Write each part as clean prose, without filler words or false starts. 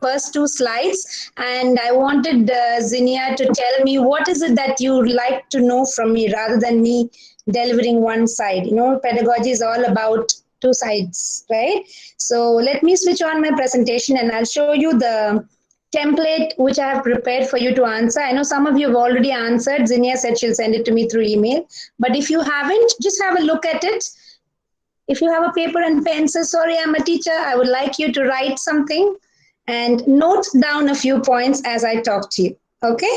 first two slides, and I wanted Zinnia to tell me what is it that you like to know from me rather than me delivering one side. You know, pedagogy is all about two sides, right? So let me switch on my presentation and I'll show you the template which I have prepared for you to answer. I know some of you have already answered. Zinnia said she'll send it to me through email. But if you haven't, just have a look at it. If you have a paper and pencil, sorry, I'm a teacher, I would like you to write something and note down a few points as I talk to you. Okay?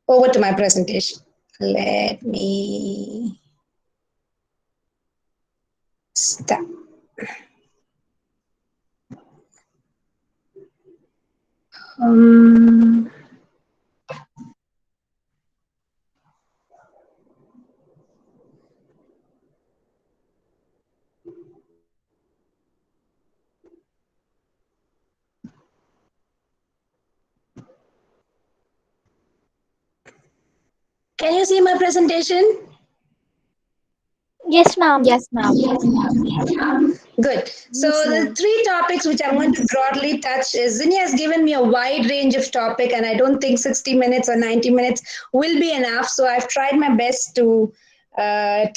Over to my presentation. Let me start. Um, can you see my presentation? Yes, ma'am. Yes, ma'am. Good. So Yes, the ma'am. three topics which I'm going to broadly touch is Zinni has given me a wide range of topic, and I don't think 60 minutes or 90 minutes will be enough. So I've tried my best to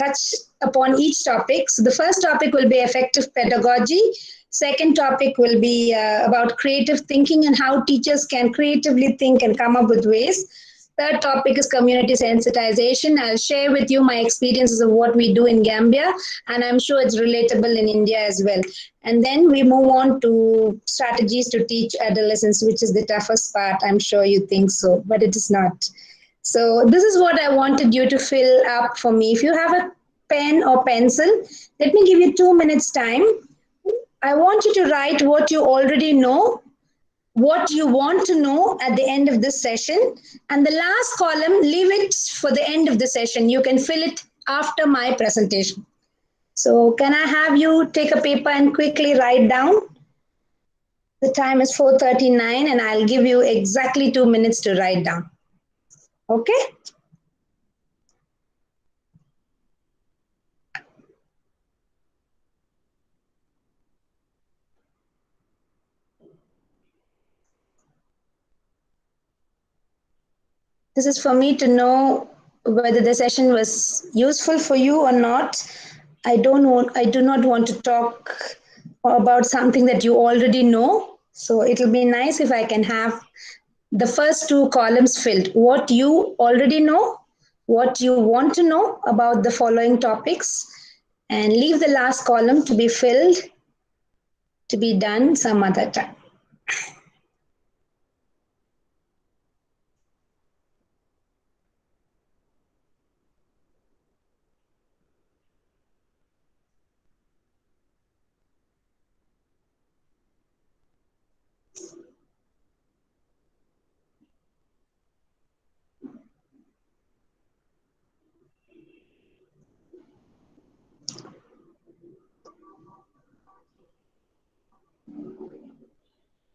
touch upon each topic. So the first topic will be effective pedagogy. Second topic will be about creative thinking and how teachers can creatively think and come up with ways. Third topic is community sensitization. I'll share with you my experiences of what we do in Gambia, and I'm sure it's relatable in India as well. And then we move on to strategies to teach adolescents, which is the toughest part. I'm sure you think so, but it is not. So, this is what I wanted you to fill up for me. If you have a pen or pencil, let me give you 2 minutes' time. I want you to write what you already know, what you want to know at the end of this session, and the last column, leave it for the end of the session. You can fill it after my presentation. So can I have you take a paper and quickly write down? The time is 4:39 and I'll give you exactly 2 minutes to write down. Okay? This is for me to know whether the session was useful for you or not. I do not want to talk about something that you already know. So it'll be nice if I can have the first two columns filled. What you already know, what you want to know about the following topics, and leave the last column to be filled, to be done some other time.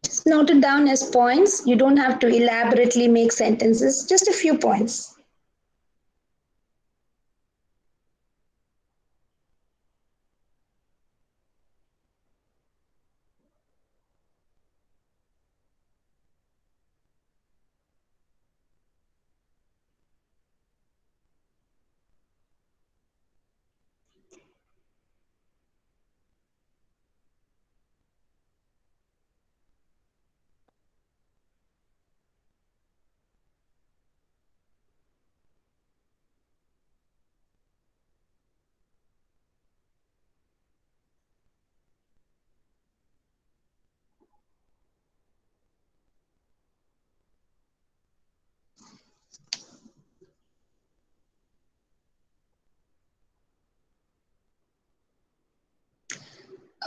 Just note it down as points. You don't have to elaborately make sentences, just a few points.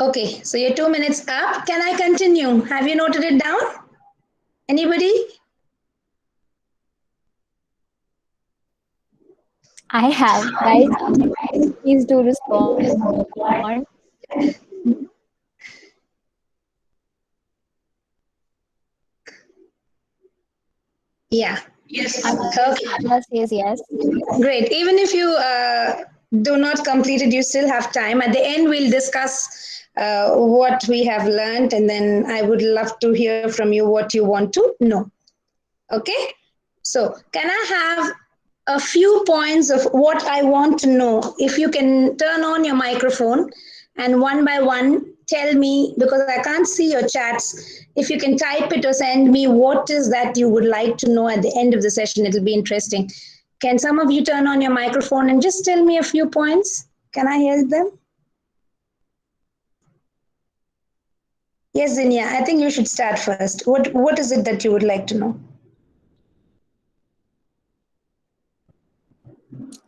Okay, so your 2 minutes up. Can I continue? Have you noted it down? Anybody? I have. Guys, please do respond. Yeah. I'm Okay. says yes. Great. Even if you do not complete it, you still have time. At the end, we'll discuss what we have learned, and then I would love to hear from you what you want to know. Okay? So, can I have a few points of what I want to know? If you can turn on your microphone and one by one tell me, because I can't see your chats, if you can type it or send me what is that you would like to know at the end of the session, it'll be interesting. Can some of you turn on your microphone and just tell me a few points? Can I hear them? Yes, Zinia, I think you should start first. What is it that you would like to know?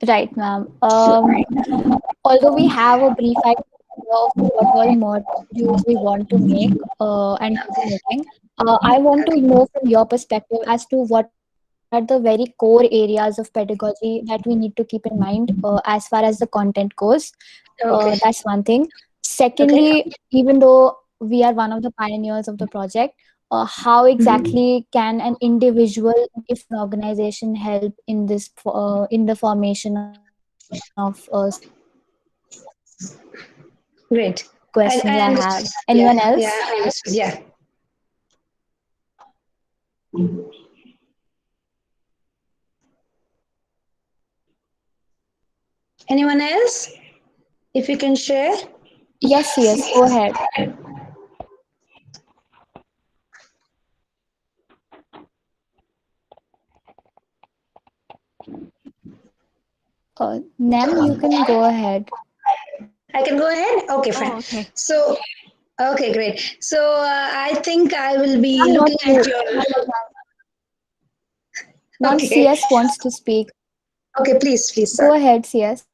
Right, ma'am. Although we have a brief idea of what all modules we want to make and will be making, I want to know from your perspective as to what are the very core areas of pedagogy that we need to keep in mind as far as the content goes. Okay. That's one thing. Okay. Secondly, even though we are one of the pioneers of the project, how exactly can an individual if an organization help in this in the formation of such projects? These are Great. the questions I I have. understood. Anyone Yeah, yeah, else? I understood. Yeah. Anyone else? If you can share. Yes, yes, go ahead. Nem, you can go ahead. I can go ahead? Okay, fine. Oh, okay. So, okay, great. So, I think I will be Ma'am, not looking at you. your. Once Okay. CS wants to speak, Okay, please, go sorry. ahead, CS.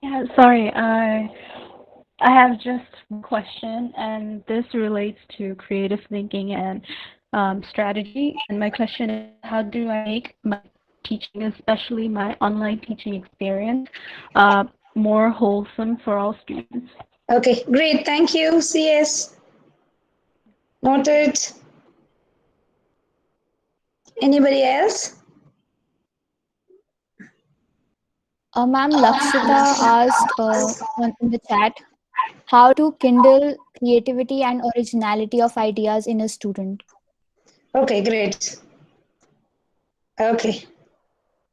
Yeah, sorry. I have just one question, and this relates to creative thinking and strategy. And my question is, how do I make my teaching, especially my online teaching experience, uh, more wholesome for all students? Okay, great. Thank you. CS. Noted. Anybody else? Ma'am, Lakshita asked in the chat, how to kindle creativity and originality of ideas in a student. Okay, great. Okay.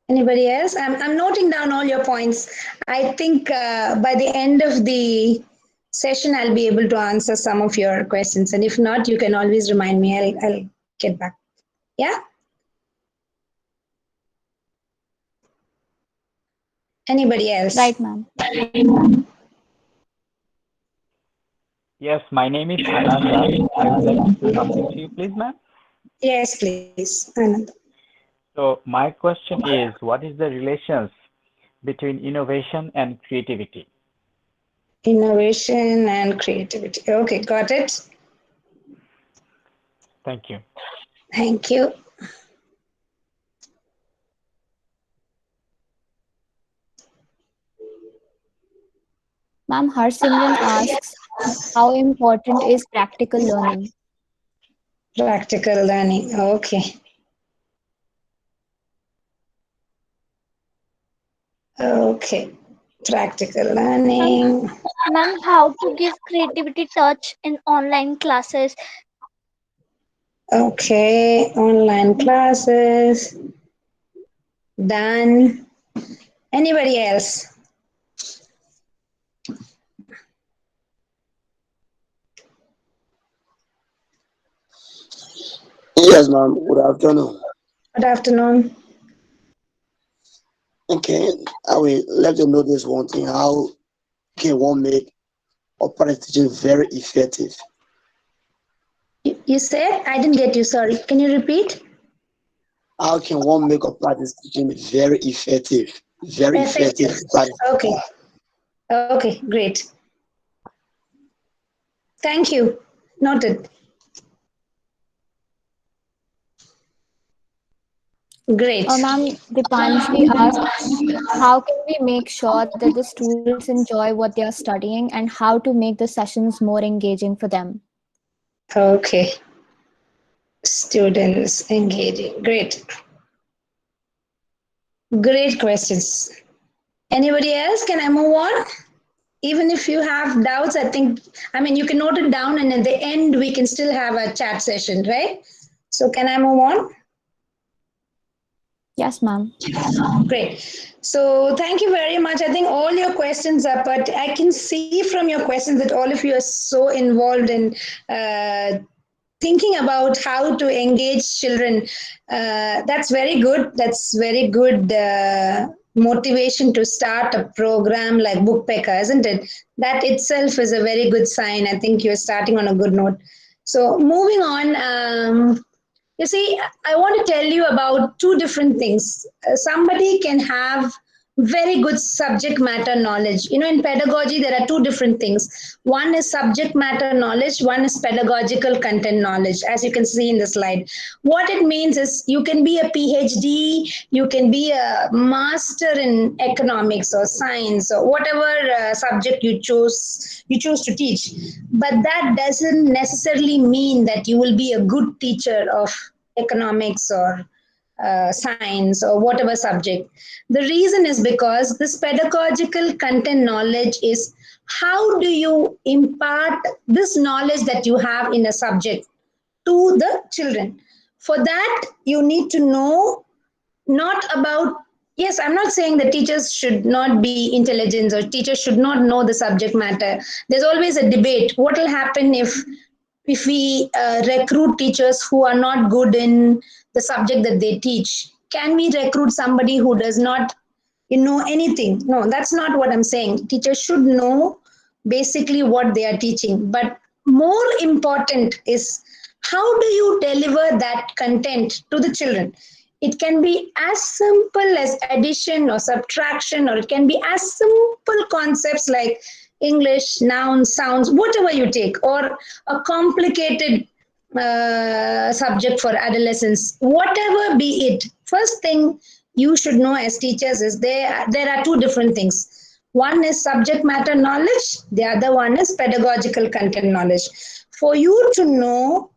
Anybody else? I'm noting down all your points. I think by the end of the session, I'll be able to answer some of your questions. And if not, you can always remind me. I'll get back. Yeah? Anybody else? Right, ma'am. Yes, my name is Ananda. I would like to say something to you, please, ma'am. Yes, please. Anand. So, my question is, what is the relations between innovation and creativity? Innovation and creativity. Okay, got it. Thank you. Thank you. Ma'am, Harsimran asks, how important is practical learning? Practical learning. Okay. Okay. Practical Ma'am, learning. ma'am, how to give creativity touch in online classes? Okay. Online classes. Done. Anybody else? Yes, ma'am. Good afternoon. Good afternoon. Okay, I will let you know this one thing. How can one make opera teaching very effective? You said? I didn't get you. Sorry. Can you repeat? How can one make opera teaching very effective? Very Effective. effective. Practice. Okay. Okay. Great. Thank you. Noted. Great. Ma'am, Dipanjali asked, how can we make sure that the students enjoy what they are studying and how to make the sessions more engaging for them? Okay. Students engaging. Great. Great questions. Anybody else? Can I move on? even if you have doubts, I mean, you can note it down, and at the end, we can still have a chat session, right? So, can I move on? Yes, ma'am. Great. So thank you very much. I think all your questions are, but I can see from your questions that all of you are so involved in thinking about how to engage children. That's very good. That's very good motivation to start a program like BookPecker, isn't it? That itself is a very good sign. I think you're starting on a good note. So moving on. You see, I want to tell you about two different things. Somebody can have very good subject matter knowledge. You know, in pedagogy, there are two different things. One is subject matter knowledge, one is pedagogical content knowledge, as you can see in the slide. What it means is you can be a PhD, you can be a master in economics or science or whatever subject you choose to teach. But that doesn't necessarily mean that you will be a good teacher of economics or science or whatever subject. The reason is because this pedagogical content knowledge is how do you impart this knowledge that you have in a subject to the children. For that, you need to know not about, yes, I'm not saying that teachers should not be intelligent or teachers should not know the subject matter. There's always a debate. What will happen if we recruit teachers who are not good in the subject that they teach? Can we recruit somebody who does not know anything? No, that's not what I'm saying. Teachers should know basically what they are teaching, but more important is how do you deliver that content to the children. It can be as simple as addition or subtraction, or it can be as simple concepts like English, nouns, sounds, whatever you take, or a complicated subject for adolescents, whatever be it. First thing you should know as teachers is there are two different things. One is subject matter knowledge, the other one is pedagogical content knowledge. For you to know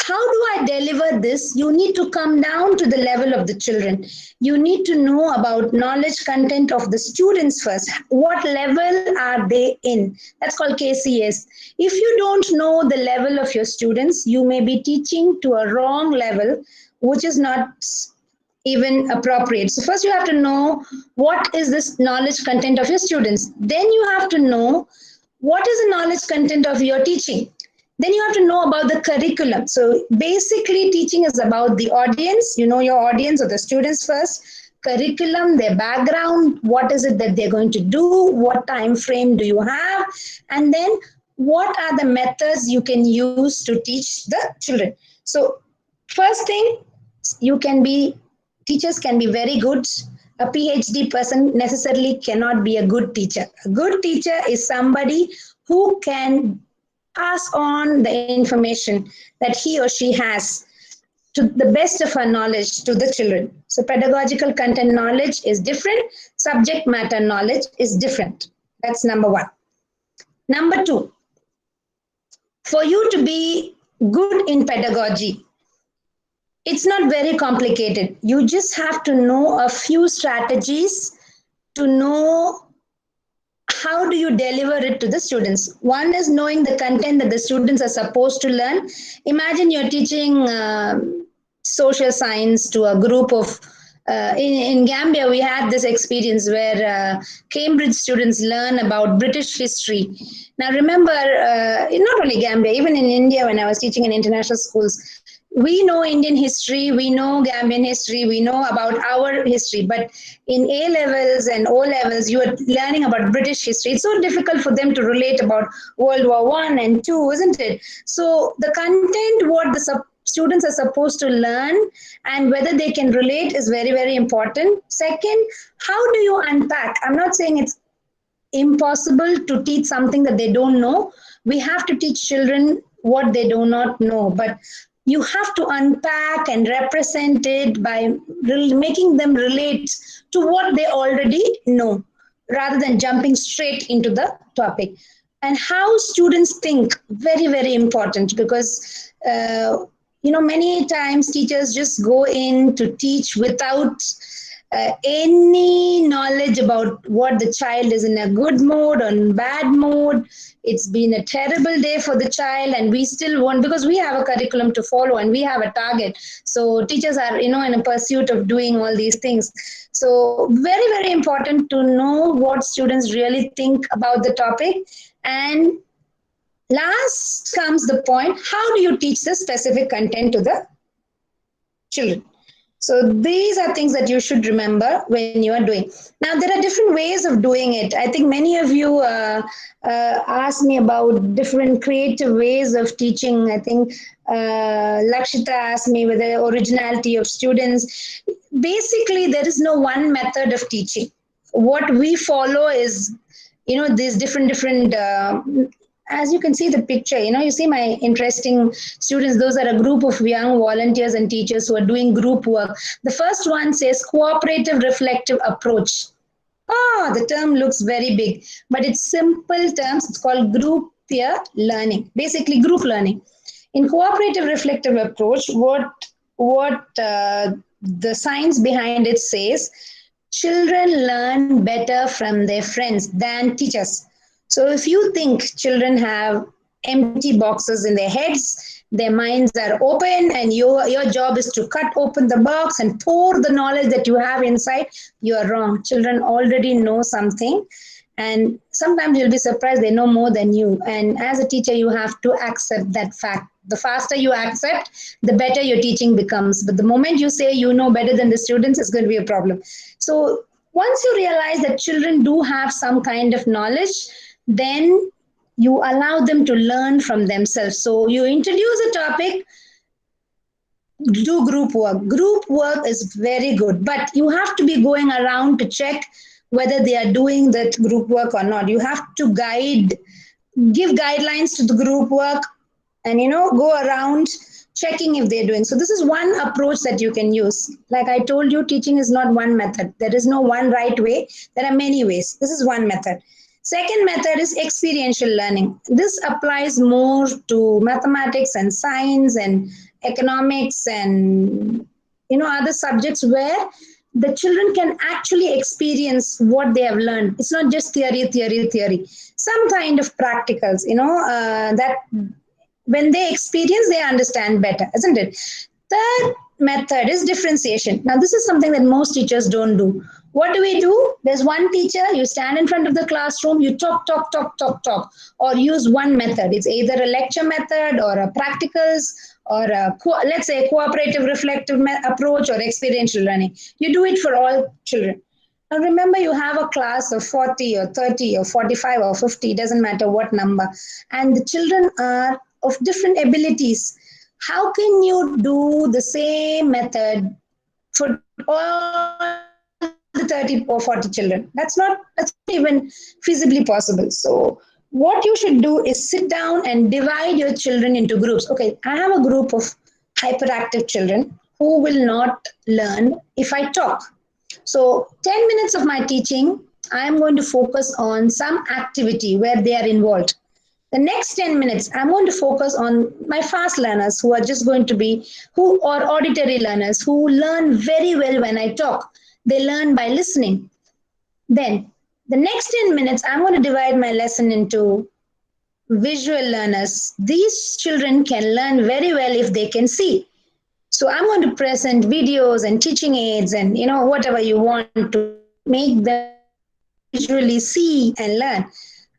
how do I deliver this, you need to come down to the level of the children. You need to know about knowledge content of the students first. What level are they in? That's called KCS. If you don't know the level of your students, you may be teaching to a wrong level, which is not even appropriate. So first you have to know what is this knowledge content of your students. Then you have to know what is the knowledge content of your teaching. Then you have to know about the curriculum. So basically teaching is about the audience. You know your audience or the students first. Curriculum, their background, what is it that they're going to do, what time frame do you have, and then what are the methods you can use to teach the children. So first thing, you can be, teachers can be very good. A PhD person necessarily cannot be a good teacher. A good teacher is somebody who can pass on the information that he or she has to the best of her knowledge to the children. So pedagogical content knowledge is different, subject matter knowledge is different. That's number one. Number two, for you to be good in pedagogy, it's not very complicated. You just have to know a few strategies to know how do you deliver it to the students. One is knowing the content that the students are supposed to learn. Imagine you're teaching social science to a group of in Gambia, we had this experience where Cambridge students learn about British history. Now, remember, not only Gambia, even in India, when I was teaching in international schools, we know Indian history, we know Gambian history, we know about our history, but in A levels and O levels, you are learning about British history. It's so difficult for them to relate about World War One and Two, isn't it? So the content, what the students are supposed to learn and whether they can relate is very, very important. Second, how do you unpack? I'm not saying it's impossible to teach something that they don't know. We have to teach children what they do not know, but you have to unpack and represent it by making them relate to what they already know rather than jumping straight into the topic. And how students think, very, very important, because many times teachers just go in to teach without any knowledge about what the child is in a good mood or in bad mood. It's been a terrible day for the child, and we still want, because we have a curriculum to follow and we have a target. So teachers are, in a pursuit of doing all these things. So very, very important to know what students really think about the topic. And last comes the point, how do you teach the specific content to the children? So these are things that you should remember when you are doing. Now there are different ways of doing it. I think many of you asked me about different creative ways of teaching. I think Lakshita asked me with the originality of students. Basically, there is no one method of teaching. What we follow is, these different as you can see the picture, you see my interesting students. Those are a group of young volunteers and teachers who are doing group work. The first one says cooperative reflective approach. The term looks very big, but it's simple terms. It's called group peer learning, basically group learning. In cooperative reflective approach, what the science behind it says, children learn better from their friends than teachers. So if you think children have empty boxes in their heads, their minds are open, and your job is to cut open the box and pour the knowledge that you have inside, you are wrong. Children already know something, and sometimes you'll be surprised they know more than you. And as a teacher, you have to accept that fact. The faster you accept, the better your teaching becomes. But the moment you say you know better than the students, it's going to be a problem. So once you realize that children do have some kind of knowledge, then you allow them to learn from themselves. So you introduce a topic, do group work. Group work is very good, but you have to be going around to check whether they are doing that group work or not. You have to give guidelines to the group work, and go around checking if they're doing. So this is one approach that you can use. Like I told you, teaching is not one method. There is no one right way. There are many ways. This is one method. Second method is experiential learning. This applies more to mathematics and science and economics and other subjects where the children can actually experience what they have learned. It's not just theory. Some kind of practicals, that when they experience, they understand better, isn't it? Third method is differentiation. Now, this is something that most teachers don't do. What do? There's one teacher, you stand in front of the classroom, you talk, or use one method. It's either a lecture method or a practicals or let's say cooperative reflective approach or experiential learning. You do it for all children. Now remember, you have a class of 40 or 30 or 45 or 50, doesn't matter what number, and the children are of different abilities. How can you do the same method for all the 30 or 40 children? That's not even feasibly possible. So what you should do is sit down and divide your children into groups. Okay, I have a group of hyperactive children who will not learn if I talk. So 10 minutes of my teaching, I'm going to focus on some activity where they are involved. The next 10 minutes, I'm going to focus on my fast learners who are just going to be, who are auditory learners, who learn very well when I talk. They learn by listening. Then the next 10 minutes, I'm going to divide my lesson into visual learners. These children can learn very well if they can see. So I'm going to present videos and teaching aids and whatever you want to make them visually see and learn.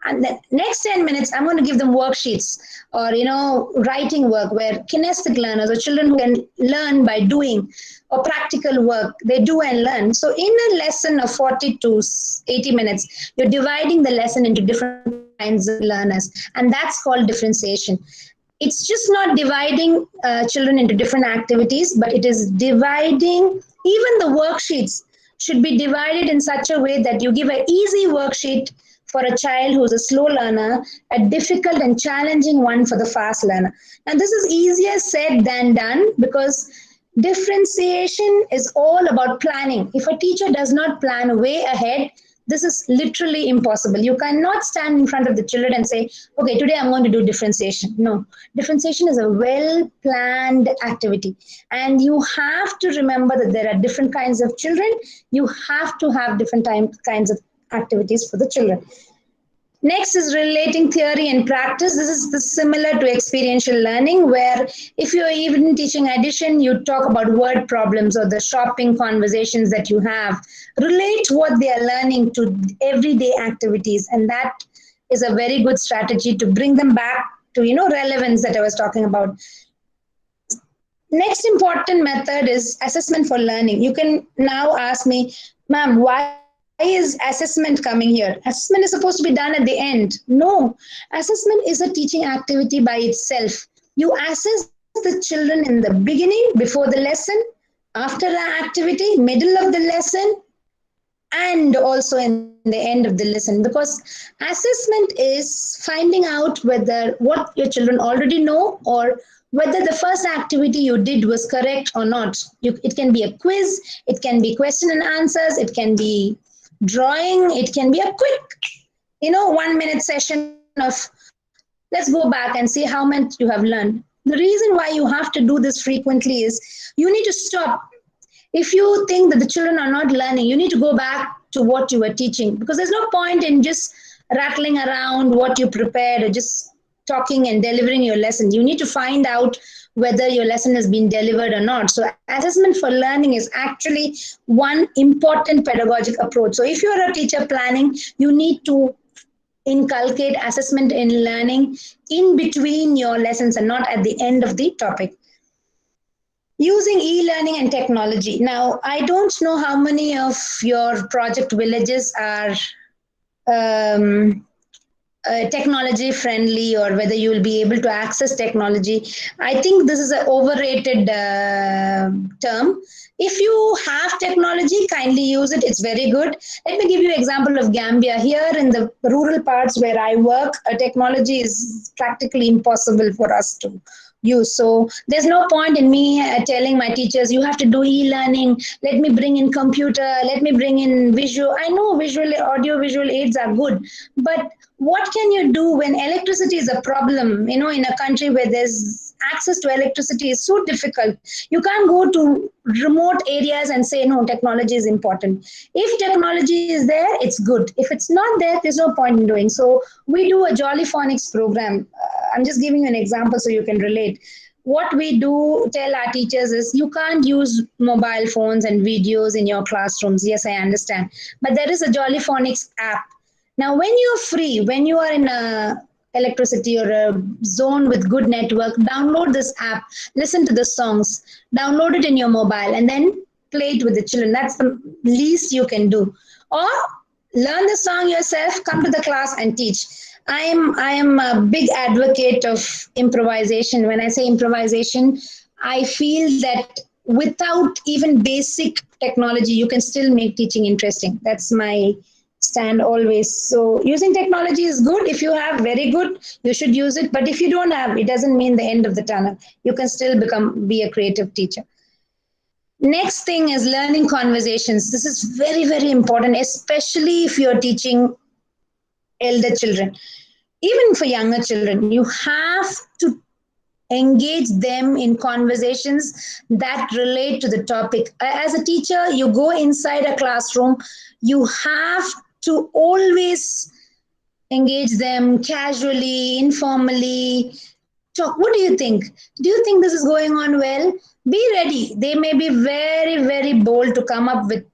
And the next 10 minutes, I'm going to give them worksheets or, writing work where kinesthetic learners or children who can learn by doing or practical work, they do and learn. So in a lesson of 40 to 80 minutes, you're dividing the lesson into different kinds of learners. And that's called differentiation. It's just not dividing children into different activities, but it is dividing, even the worksheets should be divided in such a way that you give an easy worksheet for a child who's a slow learner, a difficult and challenging one for the fast learner. And this is easier said than done, because differentiation is all about planning. If a teacher does not plan way ahead, This is literally impossible. You cannot stand in front of the children and say, okay, today I'm going to do differentiation. No, differentiation is a well planned activity. And you have to remember that there are different kinds of children. You have to have different kinds of activities for the children. Next is relating theory and practice. This is similar to experiential learning, where if you're even teaching addition, you talk about word problems or the shopping conversations that you have. Relate what they are learning to everyday activities, and that is a very good strategy to bring them back to relevance that I was talking about. Next important method is assessment for learning. You can now ask me, ma'am, why is assessment coming here? Assessment is supposed to be done at the end. No, assessment is a teaching activity by itself. You assess the children in the beginning, before the lesson, after the activity, middle of the lesson, and also in the end of the lesson, because assessment is finding out whether what your children already know or whether the first activity you did was correct or not. It can be a quiz, it can be question and answers, it can be drawing, it can be a quick 1 minute session of let's go back and see how much you have learned. The reason why you have to do this frequently is you need to stop. If you think that the children are not learning, you need to go back to what you were teaching, because there's no point in just rattling around what you prepared or just talking and delivering your lesson. You need to find out whether your lesson has been delivered or not. So assessment for learning is actually one important pedagogic approach. So if you're a teacher planning, you need to inculcate assessment in learning in between your lessons and not at the end of the topic. Using e-learning and technology. Now, I don't know how many of your project villages are technology friendly, or whether you will be able to access technology. I think this is an overrated term. If you have technology, kindly use it. It's very good. Let me give you an example of Gambia. Here in the rural parts where I work, technology is practically impossible for us to use. So there's no point in me telling my teachers, you have to do e-learning, let me bring in computer, let me bring in visual. I know audio visual aids are good, but what can you do when electricity is a problem? In a country where there's access to electricity is so difficult. You can't go to remote areas and say, no, technology is important. If technology is there, it's good. If it's not there, there's no point in doing. So we do a Jolly Phonics program. I'm just giving you an example so you can relate. What we do tell our teachers is, you can't use mobile phones and videos in your classrooms. Yes, I understand. But there is a Jolly Phonics app. Now, when you're free, when you are in a electricity or a zone with good network, download this app, listen to the songs, download it in your mobile, and then play it with the children. That's the least you can do. Or learn the song yourself, come to the class and teach. I am a big advocate of improvisation. When I say improvisation, I feel that without even basic technology, you can still make teaching interesting. That's my stand always. So using technology is good. If you have, very good, you should use it. But if you don't have, it doesn't mean the end of the tunnel. You can still be a creative teacher. Next thing is learning conversations. This is very, very important, especially if you're teaching elder children. Even for younger children, you have to engage them in conversations that relate to the topic. As a teacher, you go inside a classroom, you have to always engage them casually, informally. Talk. What do you think? Do you think this is going on well? Be ready. They may be very, very bold to come up with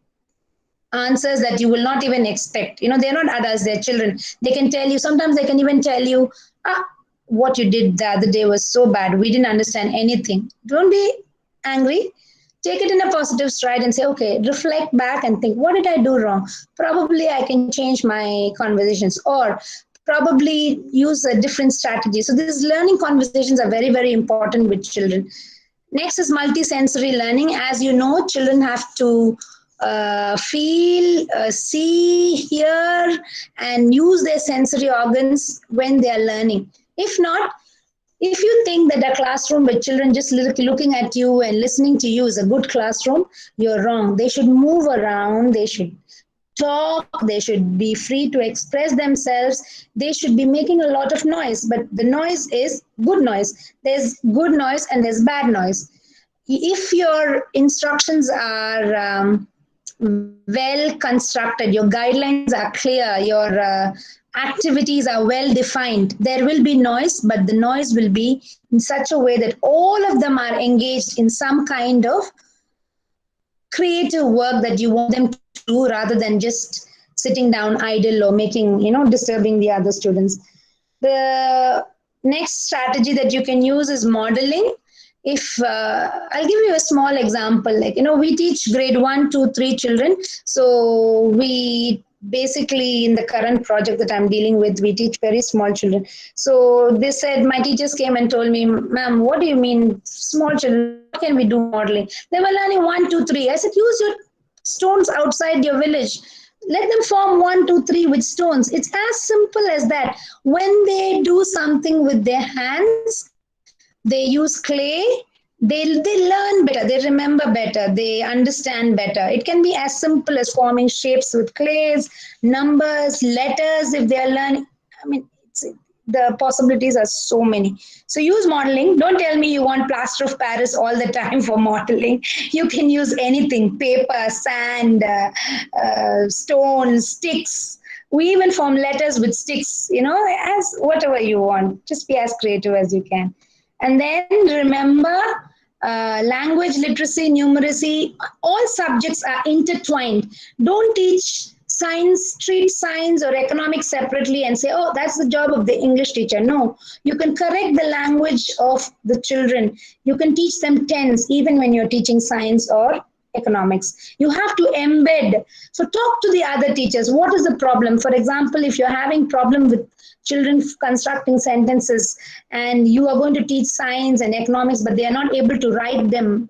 answers that you will not even expect. They're not adults, they're children. They can tell you, sometimes they can even tell you, what you did the other day was so bad. We didn't understand anything. Don't be angry. Take it in a positive stride and say, okay, reflect back and think, what did I do wrong? Probably I can change my conversations, or probably use a different strategy. So these learning conversations are very, very important with children. Next is multisensory learning. As you know, children have to feel, see, hear, and use their sensory organs when they are learning. If not, if you think that a classroom with children just looking at you and listening to you is a good classroom, you're wrong. They should move around. They should talk, they should be free to express themselves, they should be making a lot of noise, but the noise is good noise. There's good noise and there's bad noise. If your instructions are well constructed, your guidelines are clear, your activities are well defined, there will be noise, but the noise will be in such a way that all of them are engaged in some kind of creative work that you want them to do rather than just sitting down idle or making, disturbing the other students. The next strategy that you can use is modeling. If I'll give you a small example, like, we teach grade 1, 2, 3 children. So we basically, in the current project that I'm dealing with, we teach very small children. So they said, my teachers came and told me, ma'am, what do you mean small children? How can we do modeling? They were learning 1, 2, 3. I said, use your stones outside your village. Let them form 1, 2, 3 with stones. It's as simple as that. When they do something with their hands, they use clay, they learn better, they remember better, they understand better. It can be as simple as forming shapes with clays, numbers, letters if they are learning. I mean, the possibilities are so many. So use modeling. Don't tell me you want plaster of Paris all the time for modeling. You can use anything: paper, sand, stones, sticks. We even form letters with sticks, as whatever you want. Just be as creative as you can. And then remember, language literacy, numeracy, all subjects are intertwined. Don't teach science, treat science or economics separately and say, oh, that's the job of the English teacher. No, you can correct the language of the children. You can teach them tense even when you're teaching science or economics. You have to embed. So talk to the other teachers. What is the problem? For example, if you're having problem with children constructing sentences and you are going to teach science and economics, but they are not able to write them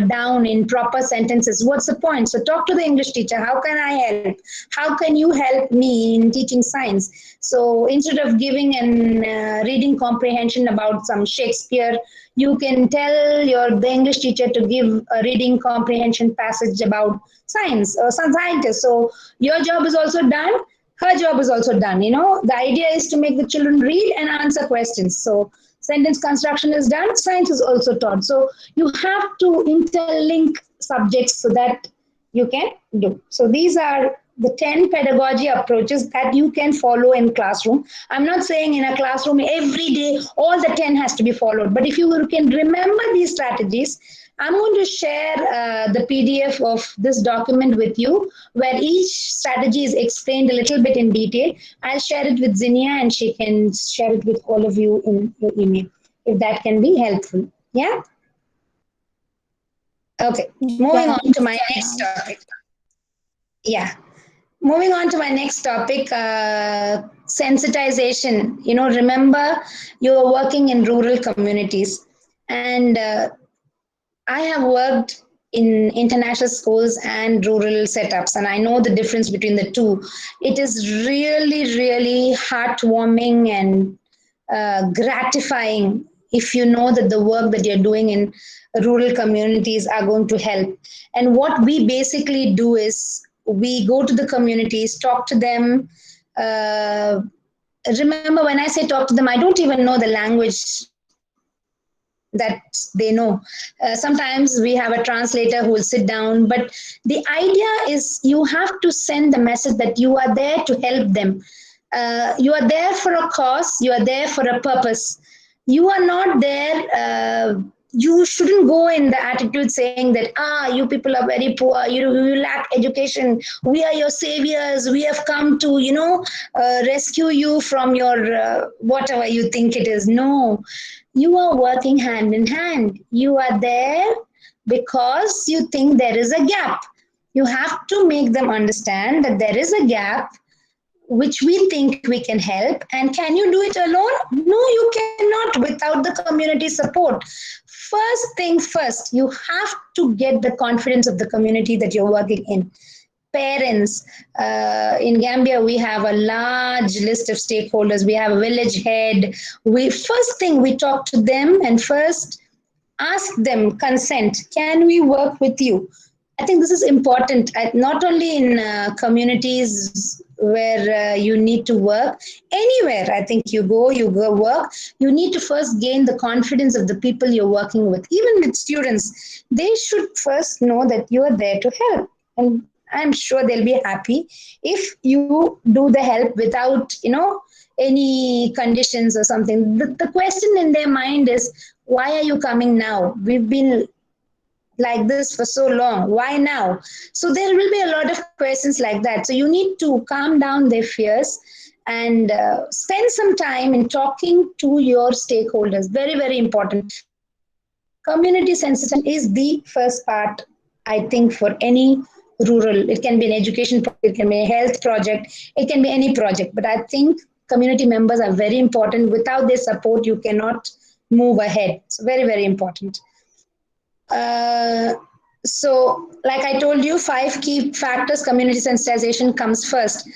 down in proper sentences, what's the point? So talk to the English teacher. How can I help? How can you help me in teaching science? So instead of giving an reading comprehension about some Shakespeare, you can tell the English teacher to give a reading comprehension passage about science or some scientist. So your job is also done, her job is also done. The idea is to make the children read and answer questions. So sentence construction is done, science is also taught. So you have to interlink subjects so that you can do. So these are the 10 pedagogy approaches that you can follow in classroom. I'm not saying in a classroom every day all the 10 has to be followed, but if you can remember these strategies, I'm going to share the PDF of this document with you where each strategy is explained a little bit in detail. I'll share it with Zinnia and she can share it with all of you in your email if that can be helpful. Yeah? Okay, moving on to my next topic. Yeah. Moving on to my next topic, sensitization. Remember, you're working in rural communities. And I have worked in international schools and rural setups, and I know the difference between the two. It is really, really heartwarming and gratifying if you know that the work that you're doing in rural communities are going to help. And what we basically do is we go to the communities, talk to them. Remember, when I say talk to them, I don't even know the language that they know. Sometimes we have a translator who will sit down, but the idea is you have to send the message that you are there to help them. You are there for a cause, you are there for a purpose. You are not there, you shouldn't go in the attitude saying that, you people are very poor, you lack education, we are your saviors, we have come to, rescue you from your whatever you think it is. No, you are working hand in hand. You are there because you think there is a gap. You have to make them understand that there is a gap which we think we can help. And can you do it alone? No, you cannot without the community support. First thing first, you have to get the confidence of the community that you're working in. Parents, in Gambia, we have a large list of stakeholders. We have a village head. First thing, we talk to them and first ask them consent. Can we work with you? I think this is important, not only in communities where you need to work, anywhere. I think you go work, you need to first gain the confidence of the people you're working with. Even with students, they should first know that you are there to help. And I'm sure they'll be happy if you do the help without, any conditions or something. The question in their mind is, why are you coming now? We've been like this for so long. Why now? So there will be a lot of questions like that. So you need to calm down their fears and spend some time in talking to your stakeholders. Very, very important. Community sensitization is the first part, I think, for any rural. It can be an education project, it can be a health project, it can be any project. But I think community members are very important. Without their support, you cannot move ahead. So very, very important. Uh, so, like I told you, 5 key factors, community sensitization comes first.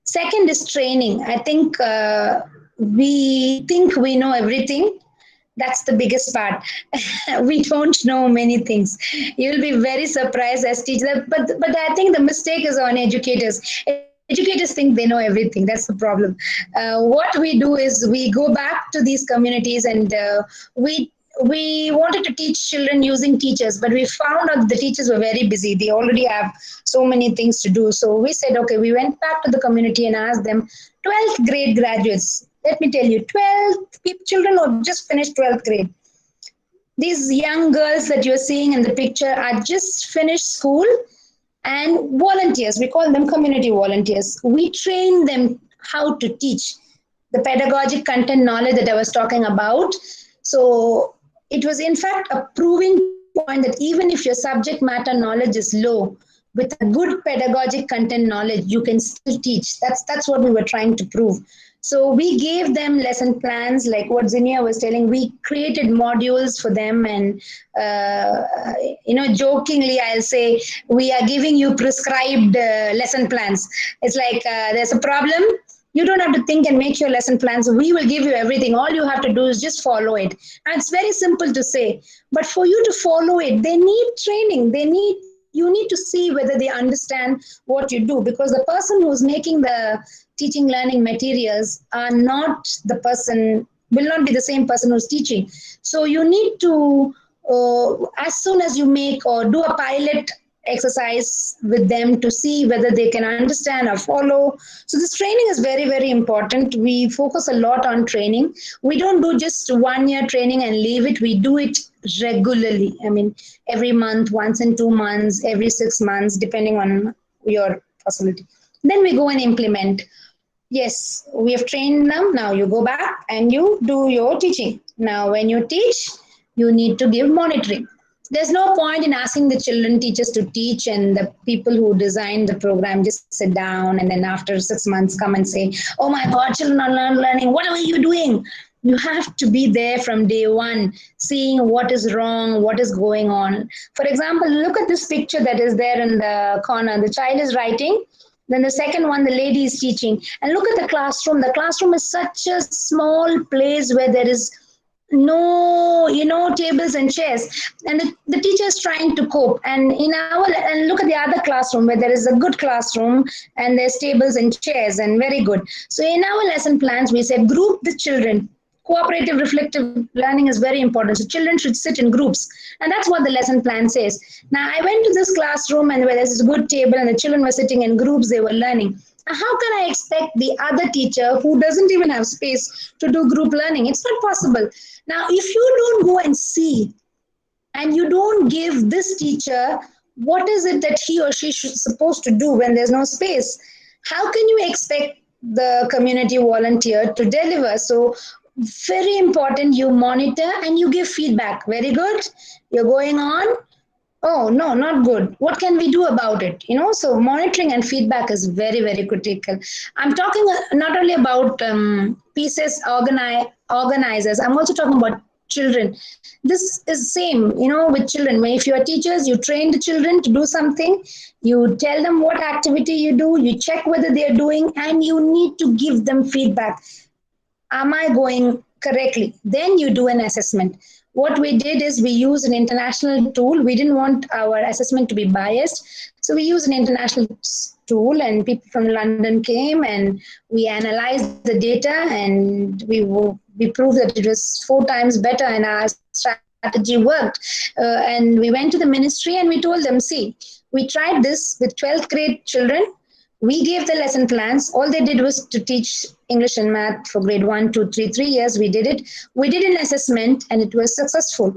Second is training. I think we know everything. That's the biggest part. We don't know many things. You'll be very surprised as teachers. But I think the mistake is on educators. Educators think they know everything. That's the problem. What we do is we go back to these communities and we wanted to teach children using teachers, but we found out the teachers were very busy. They already have so many things to do. So we said, okay, we went back to the community and asked them, 12th grade graduates. Let me tell you, 12 children who have just finished 12th grade. These young girls that you're seeing in the picture are just finished school and volunteers. We call them community volunteers. We train them how to teach the pedagogic content knowledge that I was talking about. So it was in fact a proving point that even if your subject matter knowledge is low, with a good pedagogic content knowledge, you can still teach. That's what we were trying to prove. So we gave them lesson plans, like what Zinnia was telling. We created modules for them, and jokingly, I'll say we are giving you prescribed lesson plans. It's like there's a problem. You don't have to think and make your lesson plans. We will give you everything. All you have to do is just follow it. And it's very simple to say, but for you to follow it, they need training. You need to see whether they understand what you do, because the person who's making the teaching learning materials are not the person, will not be the same person who's teaching. So you need to, as soon as you make or do a pilot exercise with them to see whether they can understand or follow. So this training is very, very important. We focus a lot on training. We don't do just 1 year training and leave it. We do it regularly. I mean, every month, once in 2 months, every 6 months, depending on your facility. Then we go and implement. Yes, we have trained them. Now you go back and you do your teaching. Now, when you teach, you need to give monitoring. There's no point in asking the children teachers to teach and the people who design the program just sit down and then after 6 months come and say, oh my God, children are not learning. What are you doing? You have to be there from day one, seeing what is wrong, what is going on. For example, look at this picture that is there in the corner. The child is writing. Then the second one, the lady is teaching. And look at the classroom. The classroom is such a small place where there is no tables and chairs, and the teacher is trying to cope. And look at the other classroom where there is a good classroom and there's tables and chairs and very good. So in our lesson plans we said group the children. Cooperative reflective learning is very important, so children should sit in groups, and that's what the lesson plan says. Now I went to this classroom and where there's a good table and the children were sitting in groups, they were learning. How can I expect the other teacher who doesn't even have space to do group learning? It's not possible. Now, if you don't go and see and you don't give this teacher what is it that he or she is supposed to do when there's no space, how can you expect the community volunteer to deliver? So, very important, you monitor and you give feedback. Very good. You're going on. Oh, no, not good. What can we do about it? So monitoring and feedback is very, very critical. I'm talking not only about pieces, organizers. I'm also talking about children. This is same, with children. If you are teachers, you train the children to do something. You tell them what activity you do. You check whether they are doing, and you need to give them feedback. Am I going correctly, then you do an assessment. What we did is we used an international tool. We didn't want our assessment to be biased, so we used an international tool, and people from London came and we analyzed the data, and we proved that it was 4 times better, and our strategy worked. And we went to the ministry and we told them, see, we tried this with 12th grade children. We gave the lesson plans. All they did was to teach English and math for grade 1, 2, 3 years. We did it. We did an assessment and it was successful.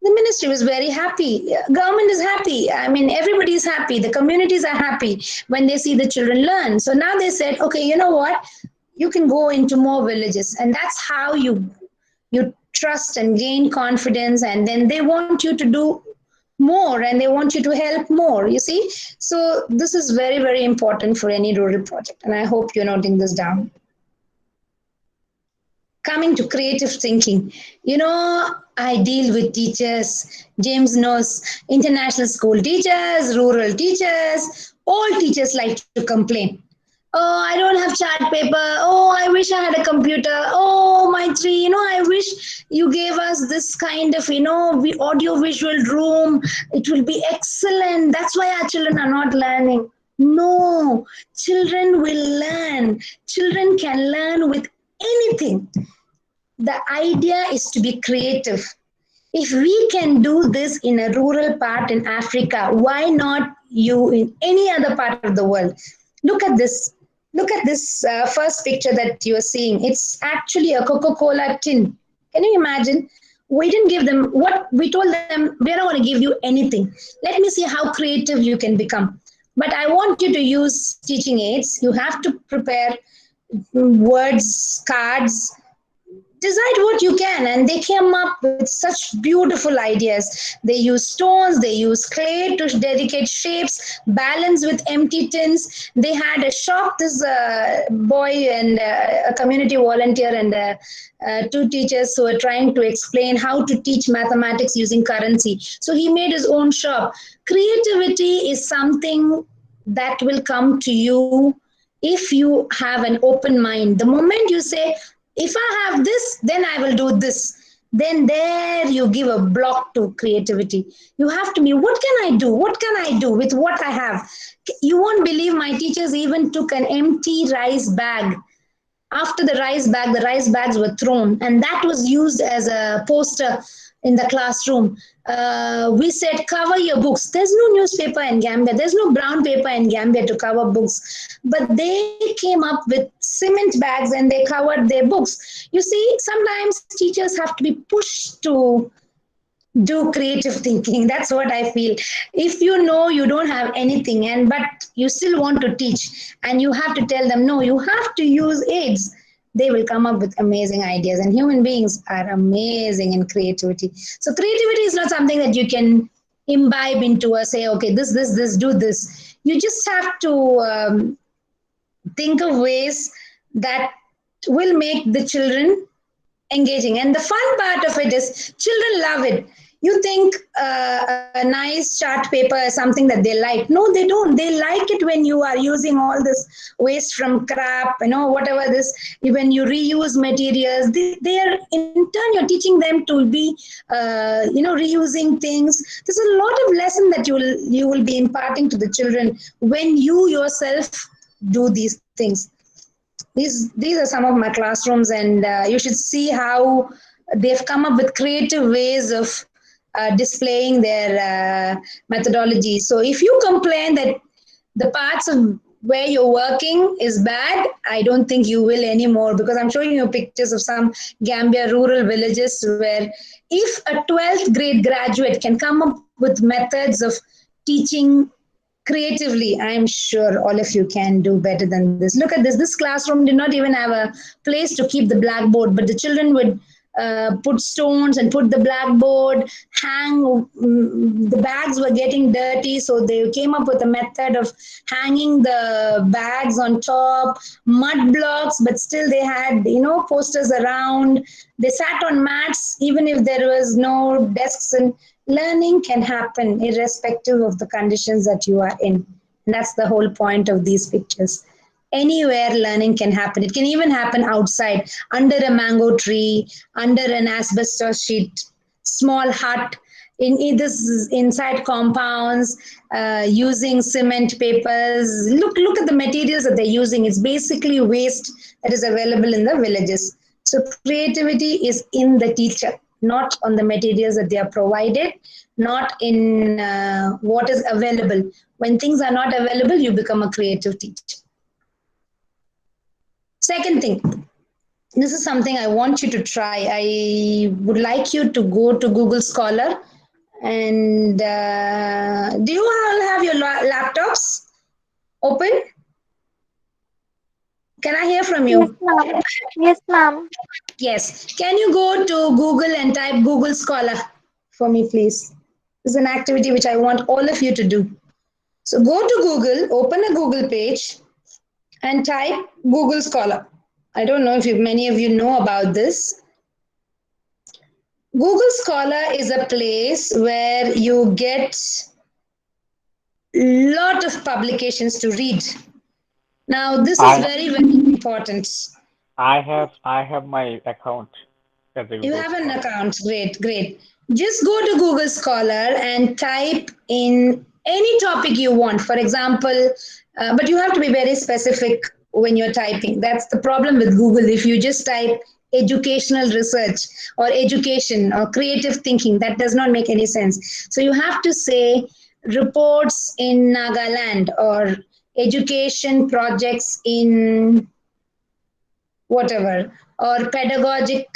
The ministry was very happy. Government is happy. I mean, everybody is happy. The communities are happy when they see the children learn. So now they said, okay, you know what? You can go into more villages. And that's how you trust and gain confidence. And then they want you to do more and they want you to help more, you see. So this is very, very important for any rural project, and I hope you're noting this down. Coming to creative thinking, I deal with teachers. James knows, international school teachers, rural teachers, all teachers like to complain. Oh, I don't have chart paper. Oh, I wish I had a computer. Oh, my tree, I wish you gave us this kind of, audio visual room. It will be excellent. That's why our children are not learning. No, children will learn. Children can learn with anything. The idea is to be creative. If we can do this in a rural part in Africa, why not you in any other part of the world? Look at this. Look at this first picture that you are seeing. It's actually a Coca-Cola tin. Can you imagine? We didn't give them what we told them. We're not going to give you anything. Let me see how creative you can become. But I want you to use teaching aids. You have to prepare words, cards, decide what you can, and they came up with such beautiful ideas. They use stones, they use clay to dedicate shapes, balance with empty tins. They had a shop, this boy and a community volunteer and two teachers who were trying to explain how to teach mathematics using currency. So he made his own shop. Creativity is something that will come to you if you have an open mind. The moment you say, if I have this, then I will do this, then there you give a block to creativity. You have to be, what can I do? What can I do with what I have? You won't believe my teachers even took an empty rice bag. After the rice bags were thrown, and that was used as a poster in the classroom. We said, cover your books. There's no newspaper in Gambia. There's no brown paper in Gambia to cover books. But they came up with cement bags and they covered their books. You see, sometimes teachers have to be pushed to do creative thinking. That's what I feel. If you know you don't have anything but you still want to teach, and you have to tell them, no, you have to use aids, they will come up with amazing ideas. And human beings are amazing in creativity. So creativity is not something that you can imbibe into or say, okay, this, do this. You just have to think of ways that will make the children engaging. And the fun part of it is children love it. You think a nice chart paper is something that they like. No, they don't. They like it when you are using all this waste from crap, whatever this, when you reuse materials. They are, in turn, you're teaching them to be, reusing things. There's a lot of lesson that you will be imparting to the children when you yourself do these things. These are some of my classrooms, and you should see how they've come up with creative ways of displaying their methodology. So if you complain that the parts of where you're working is bad, I don't think you will anymore, because I'm showing you pictures of some Gambia rural villages where if a 12th grade graduate can come up with methods of teaching creatively, I'm sure all of you can do better than this. Look at this. This classroom did not even have a place to keep the blackboard, but the children would put stones and put the blackboard, hang. The bags were getting dirty, so they came up with a method of hanging the bags on top, mud blocks, but still they had, posters around. They sat on mats, even if there was no desks, and learning can happen irrespective of the conditions that you are in. And that's the whole point of these pictures. Anywhere learning can happen. It can even happen outside, under a mango tree, under an asbestos sheet, small hut, in this is inside compounds, using cement papers. Look at the materials that they're using. It's basically waste that is available in the villages. So creativity is in the teacher, not on the materials that they are provided, not in what is available. When things are not available, you become a creative teacher. Second thing, this is something I want you to try. I would like you to go to Google Scholar. And do you all have your laptops open? Can I hear from Yes, you? ma'am. Yes, ma'am. Yes. Can you go to Google and type Google Scholar for me, please? This is an activity which I want all of you to do. So go to Google, open a Google page, and type Google Scholar. I don't know if many of you know about this. Google Scholar is a place where you get lot of publications to read. Now, this is I very, very important. I have my account as a You Google have an Scholar. account. Great, great. Just go to Google Scholar and type in any topic you want. For example, but you have to be very specific when you're typing. That's the problem with Google. If you just type educational research or education or creative thinking, that does not make any sense. So you have to say reports in Nagaland or education projects in whatever, or pedagogic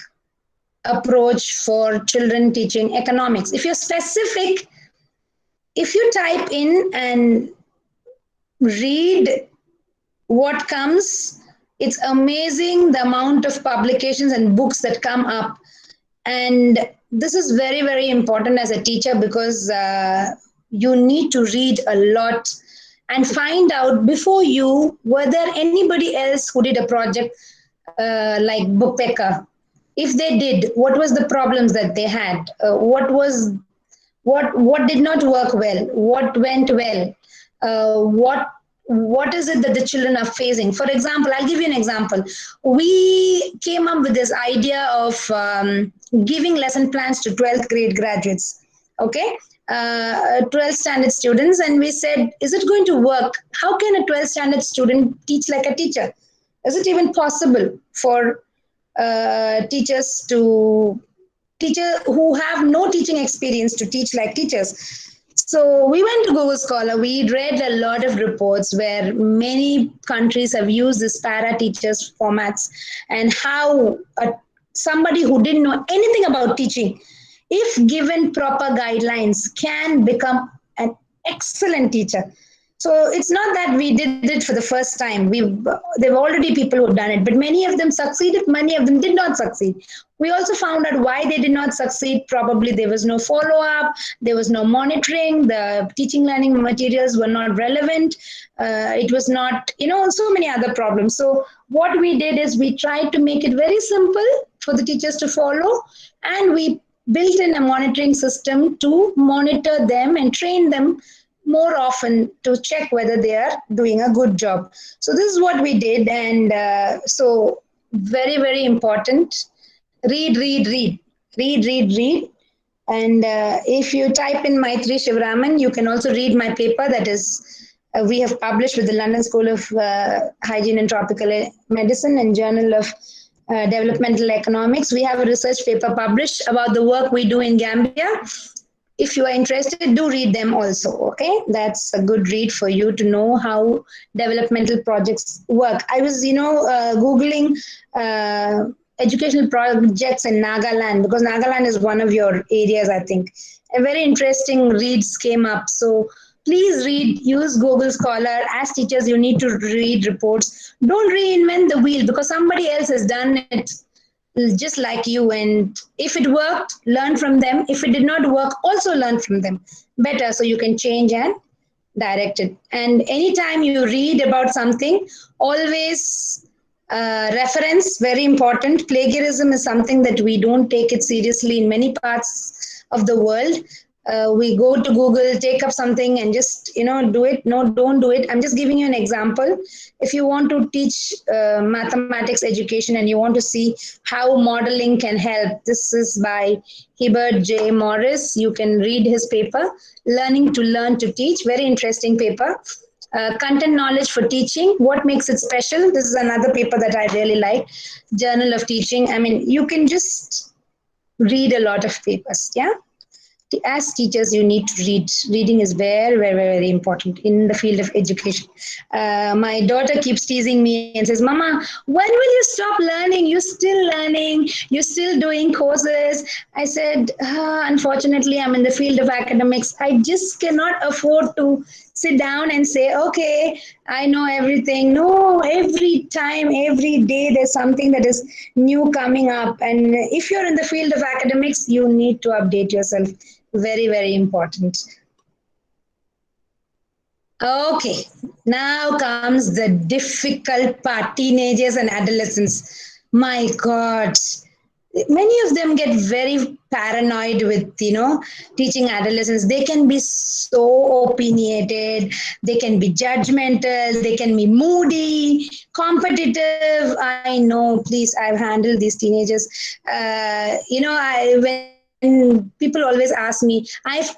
approach for children teaching economics. If you're specific, if you type in and read what comes, it's amazing the amount of publications and books that come up. And this is very, very important as a teacher because you need to read a lot and find out before you, were there anybody else who did a project like BookPecker? If they did, what was the problems that they had? What did not work well? What went well? What is it that the children are facing? For example, I'll give you an example. We came up with this idea of giving lesson plans to 12th grade graduates. Okay, 12th standard students, and we said, is it going to work? How can a 12th standard student teach like a teacher? Is it even possible for teachers who have no teaching experience to teach like teachers? So we went to Google Scholar. We read a lot of reports where many countries have used this para teachers formats, and how somebody who didn't know anything about teaching, if given proper guidelines, can become an excellent teacher. So it's not that we did it for the first time. There were already people who've done it, but many of them succeeded, many of them did not succeed. We also found out why they did not succeed. Probably there was no follow-up, there was no monitoring, the teaching learning materials were not relevant, it was not, so many other problems. So what we did is we tried to make it very simple for the teachers to follow, and we built in a monitoring system to monitor them and train them more often to check whether they are doing a good job. So this is what we did, and so very, very important. Read, read, read, read, read, read. And if you type in Maitri Shivraman, you can also read my paper that is we have published with the London School of Hygiene and Tropical Medicine and Journal of Developmental Economics. We have a research paper published about the work we do in Gambia. If you are interested, do read them also. Okay, that's a good read for you to know how developmental projects work. I was, googling educational projects in Nagaland, because Nagaland is one of your areas. I think a very interesting reads came up. So please read, use Google Scholar. As teachers, you need to read reports. Don't reinvent the wheel, because somebody else has done it just like you. And if it worked, learn from them. If it did not work, also learn from them better, so you can change and direct it. And anytime you read about something, always reference, very important. Plagiarism is something that we don't take it seriously in many parts of the world. we go to Google, take up something and just, do it. No, don't do it. I'm just giving you an example. If you want to teach mathematics education and you want to see how modeling can help, this is by Hibbert J. Morris. You can read his paper, Learning to Learn to Teach. Very interesting paper. Content knowledge for teaching. What makes it special? This is another paper that I really like. Journal of Teaching. I mean, you can just read a lot of papers. Yeah, as teachers you need to read. Reading is very, very, very important in the field of education. My daughter keeps teasing me and says, Mama, when will you stop learning? You're still learning, you're still doing courses. I said, unfortunately, I'm in the field of academics. I just cannot afford to sit down and say, okay, I know everything. No, every time, every day, there's something that is new coming up. And if you're in the field of academics, you need to update yourself. Very, very important. Okay, now comes the difficult part, teenagers and adolescents. My God, many of them get very paranoid with, teaching adolescents. They can be so opinionated, they can be judgmental, they can be moody, competitive. I know, please, I've handled these teenagers. When people always ask me, I've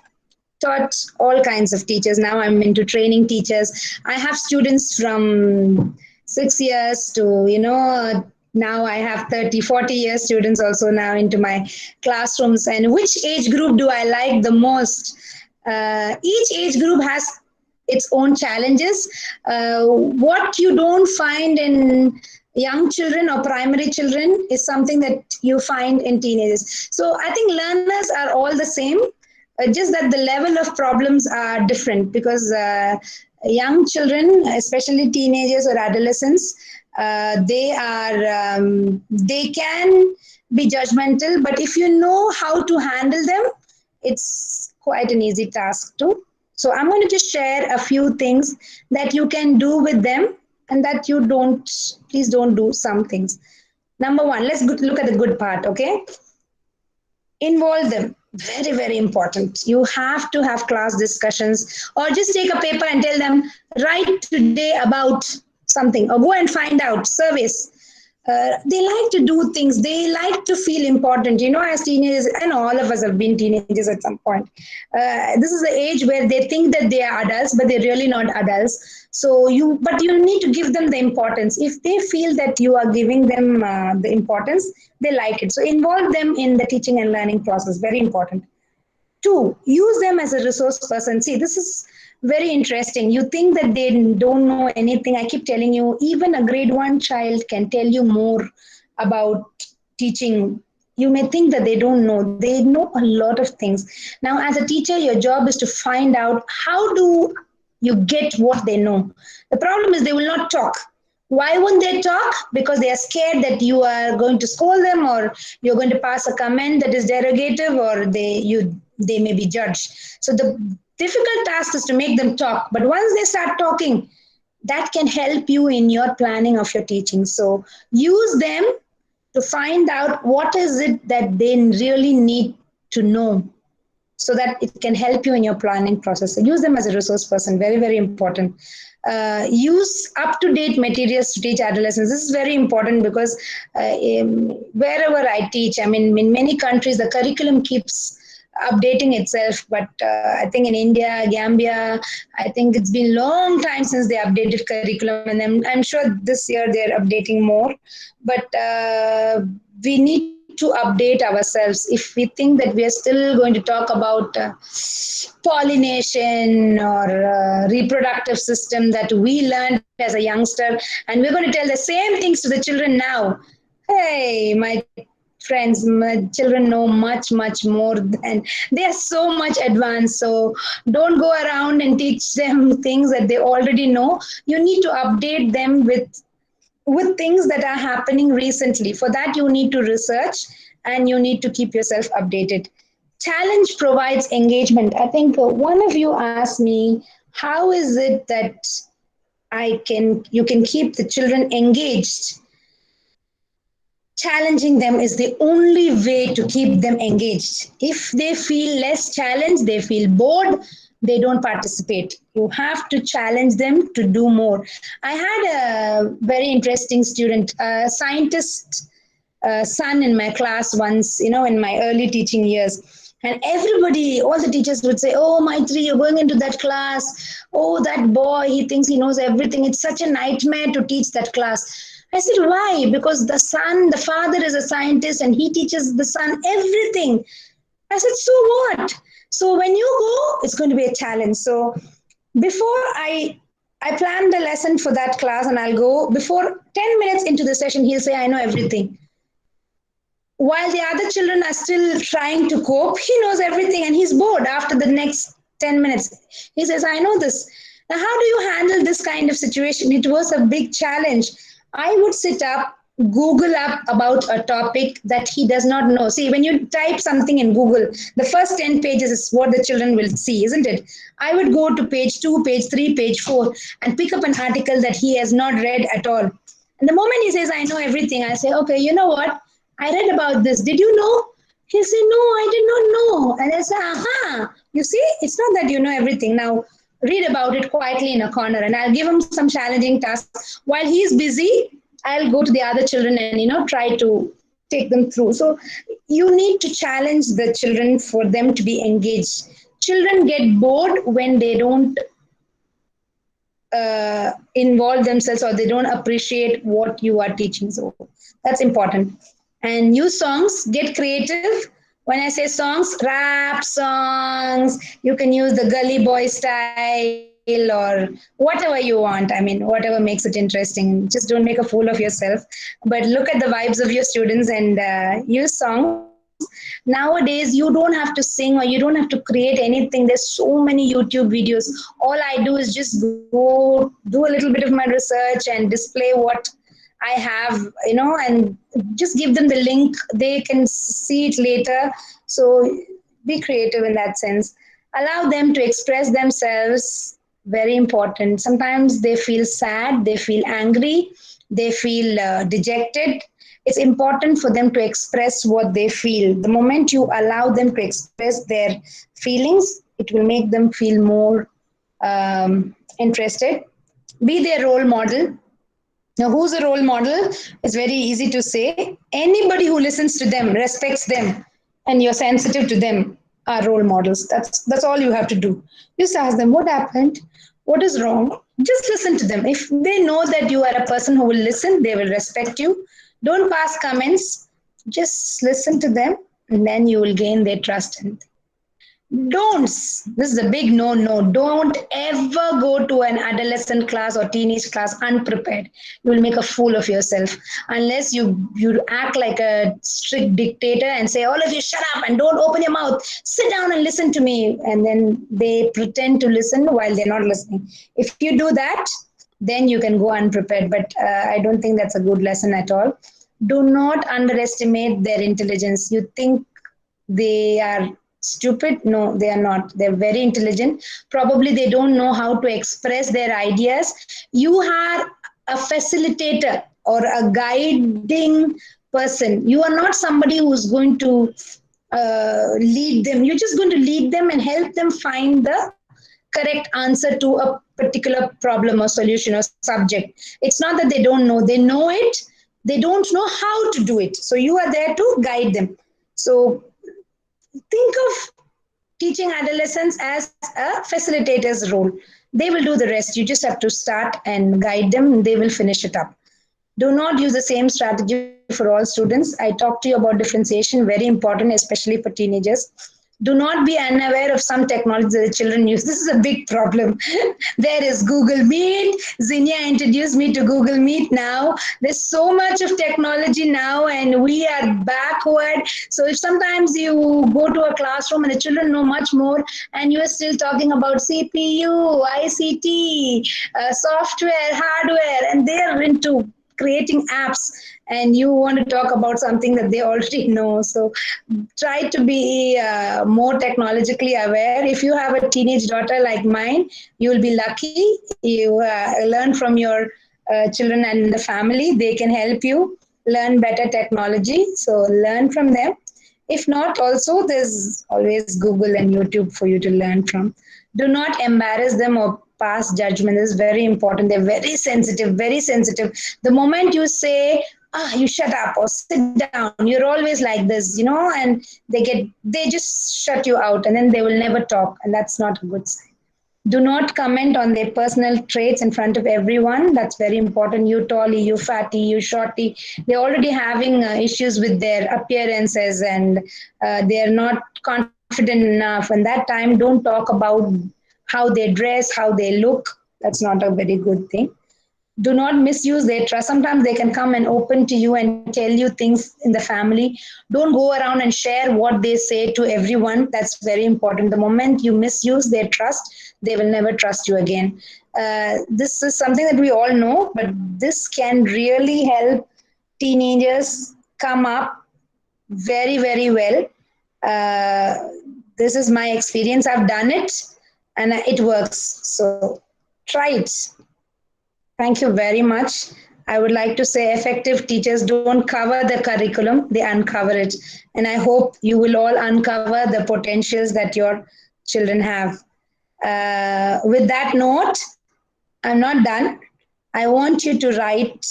taught all kinds of teachers. Now I'm into training teachers. I have students from 6 years to, now I have 30, 40 years students also now into my classrooms. And which age group do I like the most? Each age group has its own challenges. What you don't find in young children or primary children is something that you find in teenagers. So I think learners are all the same, just that the level of problems are different because young children, especially teenagers or adolescents, they can be judgmental, but if you know how to handle them, it's quite an easy task too. So I'm going to just share a few things that you can do with them and that you don't, please don't do some things. Number one, let's look at the good part, okay? Involve them. Very, very important. You have to have class discussions or just take a paper and tell them, write today about something or go and find out surveys. They like to do things. They like to feel important. As teenagers, and all of us have been teenagers at some point. This is the age where they think that they are adults, but they're really not adults. But you need to give them the importance. If they feel that you are giving them the importance, they like it. So involve them in the teaching and learning process. Very important. Two, use them as a resource person. See, this is very interesting. You think that they don't know anything. I keep telling you, even a grade one child can tell you more about teaching. You may think that they don't know. They know a lot of things. Now, as a teacher, your job is to find out how do you get what they know. The problem is they will not talk. Why won't they talk? Because they are scared that you are going to scold them or you're going to pass a comment that is derogative or they may be judged. So the difficult task is to make them talk. But once they start talking, that can help you in your planning of your teaching. So use them to find out what is it that they really need to know so that it can help you in your planning process. So use them as a resource person, very, very important. Use up-to-date materials to teach adolescents. This is very important because wherever I teach, I mean, in many countries, the curriculum keeps updating itself. But I think in India, Gambia, I think it's been a long time since they updated curriculum. And I'm sure this year they're updating more. But we need to update ourselves. If we think that we are still going to talk about pollination or reproductive system that we learned as a youngster, and we're going to tell the same things to the children now, hey, my friends, my children know much, much more than they are so much advanced. So don't go around and teach them things that they already know. You need to update them with things that are happening recently. For that, you need to research and you need to keep yourself updated. Challenge provides engagement. I think one of you asked me, how is it that you can keep the children engaged? challenging them is the only way to keep them engaged. If they feel less challenged, they feel bored, they don't participate. You have to challenge them to do more. I had a very interesting student, a scientist son in my class once, in my early teaching years. And everybody, all the teachers would say, "Oh, Maitri, you're going into that class. Oh, that boy, he thinks he knows everything. It's such a nightmare to teach that class." I said, "Why?" Because the father is a scientist and he teaches the son everything. I said, "So what?" So when you go, it's going to be a challenge. So before I plan the lesson for that class and I'll go, before 10 minutes into the session, he'll say, "I know everything." While the other children are still trying to cope, he knows everything and he's bored after the next 10 minutes. He says, "I know this." Now, how do you handle this kind of situation? It was a big challenge. I would sit up, Google up about a topic that he does not know. See, when you type something in Google, the first 10 pages is what the children will see, isn't it? I would go to page 2, page 3, page 4, and pick up an article that he has not read at all. And the moment he says, "I know everything," I say, "Okay, you know what? I read about this. Did you know?" He said, "No, I did not know." And I said, "Aha, you see, it's not that you know everything. Now read about it quietly in a corner." And I'll give him some challenging tasks. While he's busy, I'll go to the other children and, try to take them through. So you need to challenge the children for them to be engaged. Children get bored when they don't involve themselves or they don't appreciate what you are teaching. So that's important. And use songs, get creative. When I say songs, rap songs, you can use the gully boy style or whatever you want. I mean, whatever makes it interesting. Just don't make a fool of yourself, but look at the vibes of your students and use songs. Nowadays, you don't have to sing or you don't have to create anything. There's so many YouTube videos. All I do is just go do a little bit of my research and display what I have, and just give them the link. They can see it later. So be creative in that sense. Allow them to express themselves. Very important. Sometimes they feel sad, they feel angry, they feel dejected. It's important for them to express what they feel. The moment you allow them to express their feelings, it will make them feel more interested. Be their role model. Now, who's a role model? It's very easy to say. Anybody who listens to them, respects them, and you're sensitive to them are role models. That's all you have to do. Just ask them what happened, what is wrong. Just listen to them. If they know that you are a person who will listen, they will respect you. Don't pass comments. Just listen to them, and then you will gain their trust. And don'ts. This is a big no. Don't ever go to an adolescent class or teenage class unprepared. You will make a fool of yourself unless you act like a strict dictator and say, "All of you shut up and don't open your mouth. Sit down and listen to me." And then they pretend to listen while they're not listening. If you do that, then you can go unprepared. But I don't think that's a good lesson at all. Do not underestimate their intelligence. You think they are stupid? No, they are not. They're very intelligent. Probably they don't know how to express their ideas. You are a facilitator or a guiding person. You are not somebody who's going to lead them. You're just going to lead them and help them find the correct answer to a particular problem or solution or subject. It's not that they don't know. They know it. They don't know how to do it. So you are there to guide them. So think of teaching adolescents as a facilitator's role. They will do the rest. You just have to start and guide them, and they will finish it up. Do not use the same strategy for all students. I talked to you about differentiation, very important, especially for teenagers. Do not be unaware of some technology that the children use. This is a big problem. There is Google Meet. Zinnia introduced me to Google Meet now. There's so much of technology now, and we are backward. So if sometimes you go to a classroom and the children know much more, and you are still talking about CPU, ICT, software, hardware, and they are into creating apps, and you want to talk about something that they already know. So try to be more technologically aware. If you have a teenage daughter like mine, you will be lucky. You learn from your children and the family. They can help you. learn better technology. So learn from them. If not, also there's always Google and YouTube for you to learn from. Do not embarrass them or pass judgment. This is very important. They're very sensitive, very sensitive. The moment you say, you shut up or sit down, you're always like this, and they just shut you out, and then they will never talk, and that's not a good sign. Do not comment on their personal traits in front of everyone. That's very important. You tallie, you fatty, you shorty. They're already having issues with their appearances, and they are not confident enough. And that time, don't talk about how they dress, how they look. That's not a very good thing. Do not misuse their trust. Sometimes they can come and open to you and tell you things in the family. Don't go around and share what they say to everyone. That's very important. The moment you misuse their trust, they will never trust you again. This is something that we all know, but this can really help teenagers come up very, very well. uh, this is my experience. I've done it and it works. So try it. Thank you very much. I would like to say effective teachers don't cover the curriculum, they uncover it. And I hope you will all uncover the potentials that your children have. With that note, I'm not done. I want you to write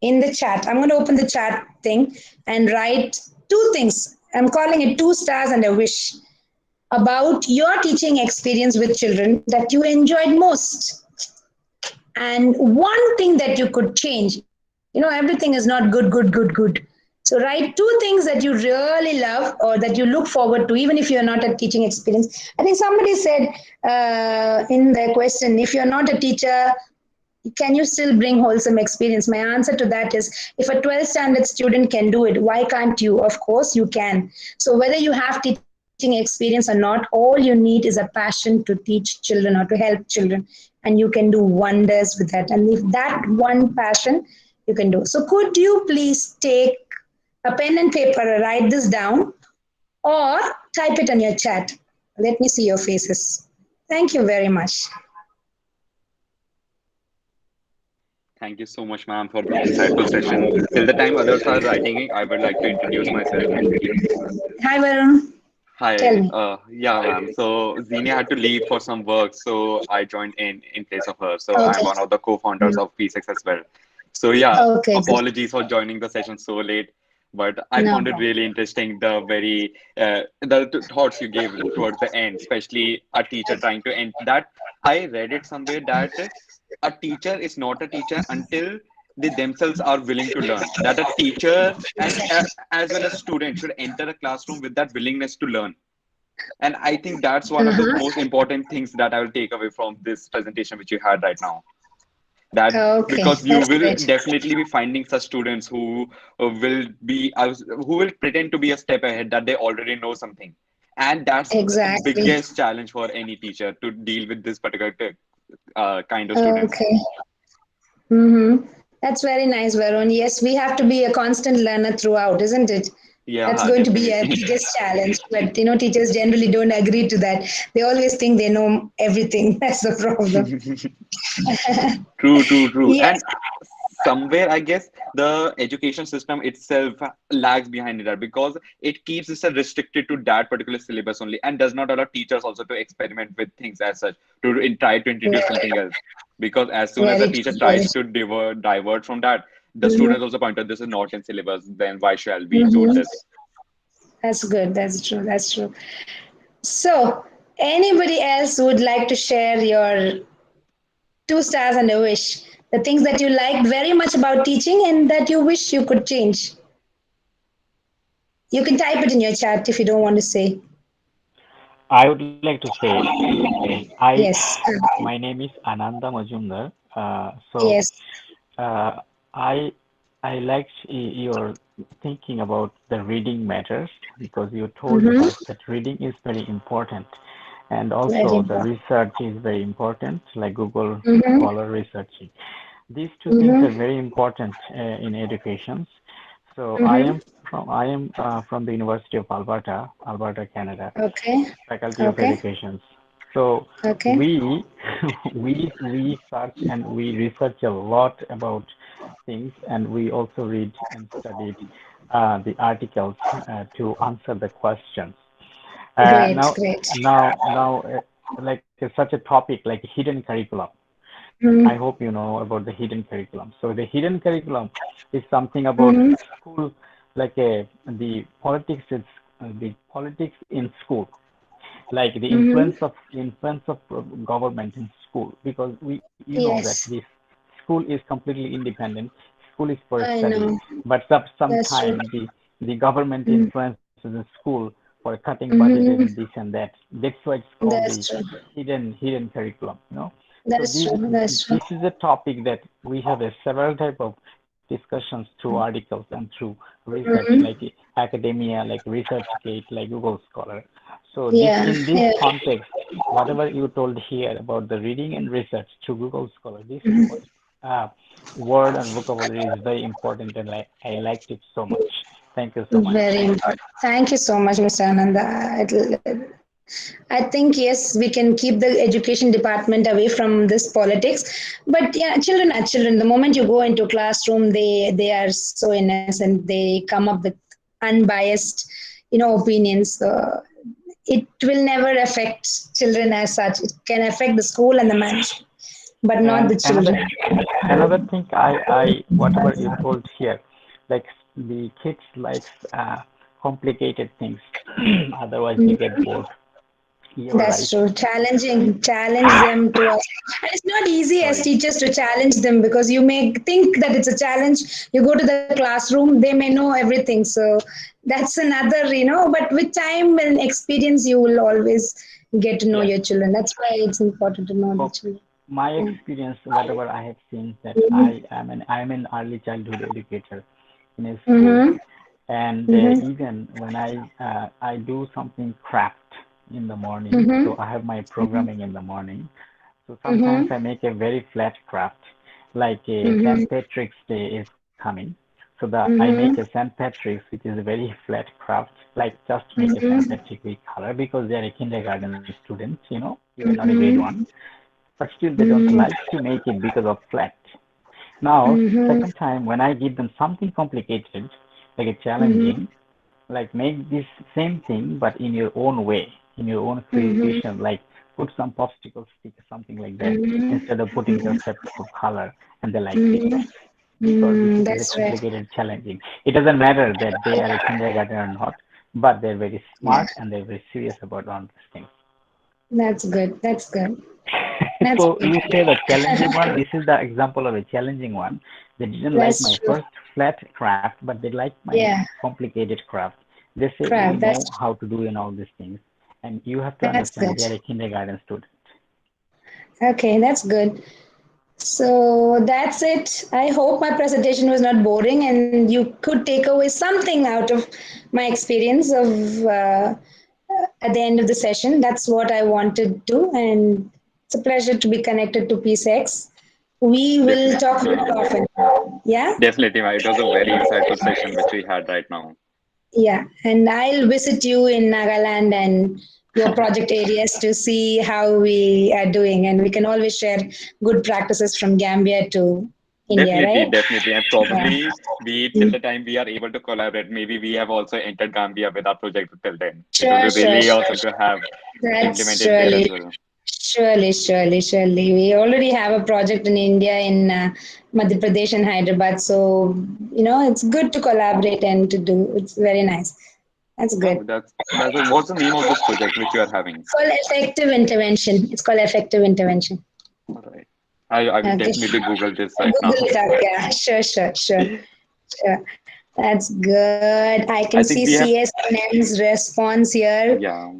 in the chat. I'm going to open the chat thing and write two things. I'm calling it 2 stars and a wish about your teaching experience with children that you enjoyed most, and one thing that you could change. Everything is not good, good, good, good. So write two things that you really love or that you look forward to, even if you're not a teaching experience. I think somebody said in the question, if you're not a teacher, can you still bring wholesome experience? My answer to that is, if a 12th standard student can do it, why can't you? Of course you can. So whether you have teaching experience or not, all you need is a passion to teach children or to help children, and you can do wonders with that. And if that one passion, you can do. So could you please take a pen and paper, write this down, or type it on your chat? Let me see your faces. Thank you very much. Thank you so much, ma'am, for the insightful session. Till the time others are writing, I would like to introduce myself. Hi, Varun. Tell Hi, me. yeah, ma'am. So Zenia had to leave for some work, so I joined in place of her. So I'm Okay. one of the co-founders of P6 as well. So yeah, Okay, good. apologies for joining the session so late, but I No found it problem. really interesting the thoughts you gave towards the end, especially a teacher trying to end that. I read it somewhere that a teacher is not a teacher until they themselves are willing to learn. That a teacher and as well as student should enter a classroom with that willingness to learn. And I think that's one of the Uh-huh. most important things that I will take away from this presentation which you had right now. That Okay, because you that's will great. definitely be finding such students who who will pretend to be a step ahead, that they already know something, and that's the Exactly. biggest challenge for any teacher to deal with this particular kind of students. Okay. Mm-hmm. That's very nice, Varun. Yes, we have to be a constant learner throughout, isn't it? That's Yeah, going to be a definitely. biggest challenge. But teachers generally don't agree to that. They always think they know everything. That's the problem. True, true, true. Yes, And somewhere, I guess the education system itself lags behind that because it keeps it restricted to that particular syllabus only and does not allow teachers also to experiment with things as such try to introduce very, something else. Because as soon as a very teacher true. Very tries to divert from that, the true. students also point out this is not in syllabus. Then why shall we do Mm-hmm. this? That's good. That's true. That's true. So, anybody else would like to share your 2 stars and a wish? The things that you liked very much about teaching and that you wish you could change. You can type it in your chat if you don't want to say. I would like to say, I Yes. my name is Ananda Majumdar. So Yes. uh, I I liked your thinking about the reading matters because you told Mm-hmm. us that reading is very important, and Very also the important. research is very important, like Google Mm-hmm. Scholar researching. These two things are Mm-hmm. very important in education. So Mm-hmm. I am from the University of Alberta, Alberta, Canada, Okay. Faculty of Okay. Education. So Okay. we we search and we research a lot about things, and we also read and studied the articles to answer the questions. Uh, Great, now, great. now, like such a topic like hidden curriculum. I Mm-hmm. hope you know about the hidden curriculum. So the hidden curriculum is something about Mm-hmm. school, like the politics in school, like the Mm-hmm. influence of government in school, because we you know that this Yes, school is completely independent. School is for I studying, know. but That's true. sometimes the government Mm-hmm. influences in school for cutting budget and Mm-hmm. this and that. That's why it's called the That's true. hidden curriculum. So That's true. That's true. this is a topic that we have a several type of discussions through articles and through research, like Mm-hmm. academia, like ResearchGate, like Google Scholar. So this Yeah, in this yeah. context, whatever you told here about the reading and research through Google Scholar, this uh, word and vocabulary is very important, and I liked it so much. Thank you so much. Very important. Thank you so much, Mr. Ananda. I think yes, we can keep the education department away from this politics. But yeah, children are children. The moment you go into classroom, they are so innocent. They come up with unbiased, opinions. It will never affect children as such. It can affect the school and the management, but not And the children. another thing, I whatever you told here, like the kids likes complicated things, otherwise they get bored. You're That's right. true. Challenge them to us. And it's not easy as Sorry. teachers to challenge them because you may think that it's a challenge. You go to the classroom, they may know everything. So that's another, but with time and experience, you will always get to know Yes. your children. That's why it's important to know the For children. my Yeah. experience, whatever I have seen, that Mm-hmm. I'm an early childhood educator in a school, Mm-hmm. and Mm-hmm. even when I do something craft in the morning, Mm-hmm. so I have my programming in the morning. So sometimes Mm-hmm. I make a very flat craft, like a Mm-hmm. St. Patrick's Day is coming. So I make a Mm-hmm. St. Patrick's, which is a very flat craft, like just make a St. Mm-hmm. Patrick with color because they are a kindergarten students, even not a grade one. Mm-hmm. But still they don't like to make it because of flat. Now, Mm-hmm. second time when I give them something complicated, like a Mm-hmm. challenging, like make this same thing but in your own way, in your own Mm-hmm. creation, like put some popsicle stick or something like that Mm-hmm. instead of putting just a color, and they liked it Mm-hmm. because this is a That's right. complicated challenging. It doesn't matter that they are a kindergarten or not, but they're very Yeah, smart and they're very serious about all these things. that's good. That's good. That's So good. you say the challenging one. This is the example of a challenging one. They didn't like That's my true. first flat craft, but they like my Yeah, complicated craft. They say we crap. know That's how to do and all these things, and you have to that's understand good. they are a kindergarten student. Okay, that's good. So that's it. I hope my presentation was not boring and you could take away something out of my experience of at the end of the session. That's what I wanted to, and it's a pleasure to be connected to PSX. We will Definitely, talk ma'am. more often. Yeah. Definitely, ma'am. It was a very insightful session which we had right now. Yeah, and I'll visit you in Nagaland and your project areas to see how we are doing, and we can always share good practices from Gambia to India, Definitely, right? definitely. And Yeah. probably we, till Mm. the time we are able to collaborate, maybe we have also entered Gambia with our project till then. It will Sure, be sure, really sure, awesome to sure. have That's implemented there as surely, well. surely. We already have a project in India in Madhya Pradesh and Hyderabad, so it's good to collaborate and to do. It's very nice. That's Oh, good. what's the name of this project which you are having? It's called effective intervention. It's called effective intervention. All right. I will Okay. definitely Google this right Google now. it up. Yeah, sure. That's good. I can I see think we have, CSNM's response here. yeah.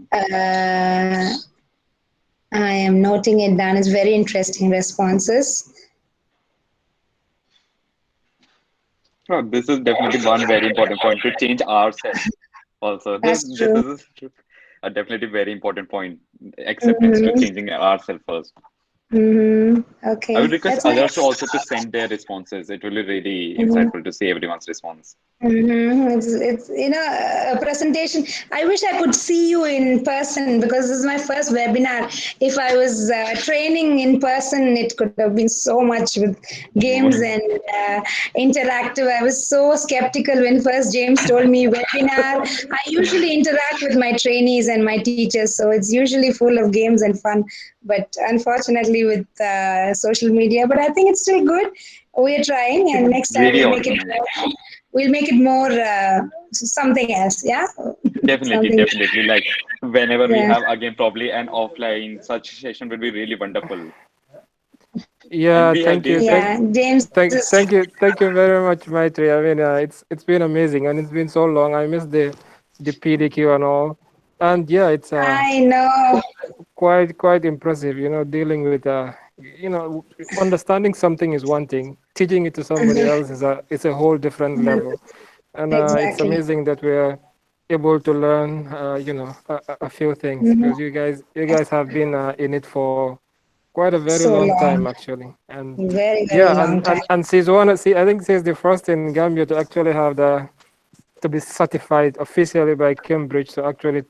I am noting it down. It's very interesting responses. No, this is definitely one very important point to change ourselves also. That's This true. is a definitely very important point. Acceptance to Hmm. changing ourselves first. I would Okay, request that's others to nice. also to send their responses. It will be really insightful to see everyone's response. It's a presentation. I wish I could see you in person because this is my first webinar. If I was training in person, it could have been so much with games More. and interactive. I was so skeptical when first James told me webinar. I usually interact with my trainees and my teachers, so it's usually full of games and fun. But unfortunately, with social media, but I think it's still good. We're trying, and next time Really awesome. we'll make it more something else. Yeah, Definitely, something. definitely. Like whenever we Yeah, have again probably an offline such session will be really wonderful. And Yeah, we have thank you. been yeah. James is. Thank you very much, Maitri. I mean, it's been amazing, and it's been so long. I missed the PDQ and all, and yeah, it's I know. quite impressive. You know, dealing with understanding something is one thing. Teaching it to somebody else is a whole different level, and it's Exactly. amazing that we're able to learn a few things because you guys have been in it for quite a very So long time long, actually. And very yeah, and long and, time. and she's one. I think she's the first in Gambia to actually have to be certified officially by Cambridge to actually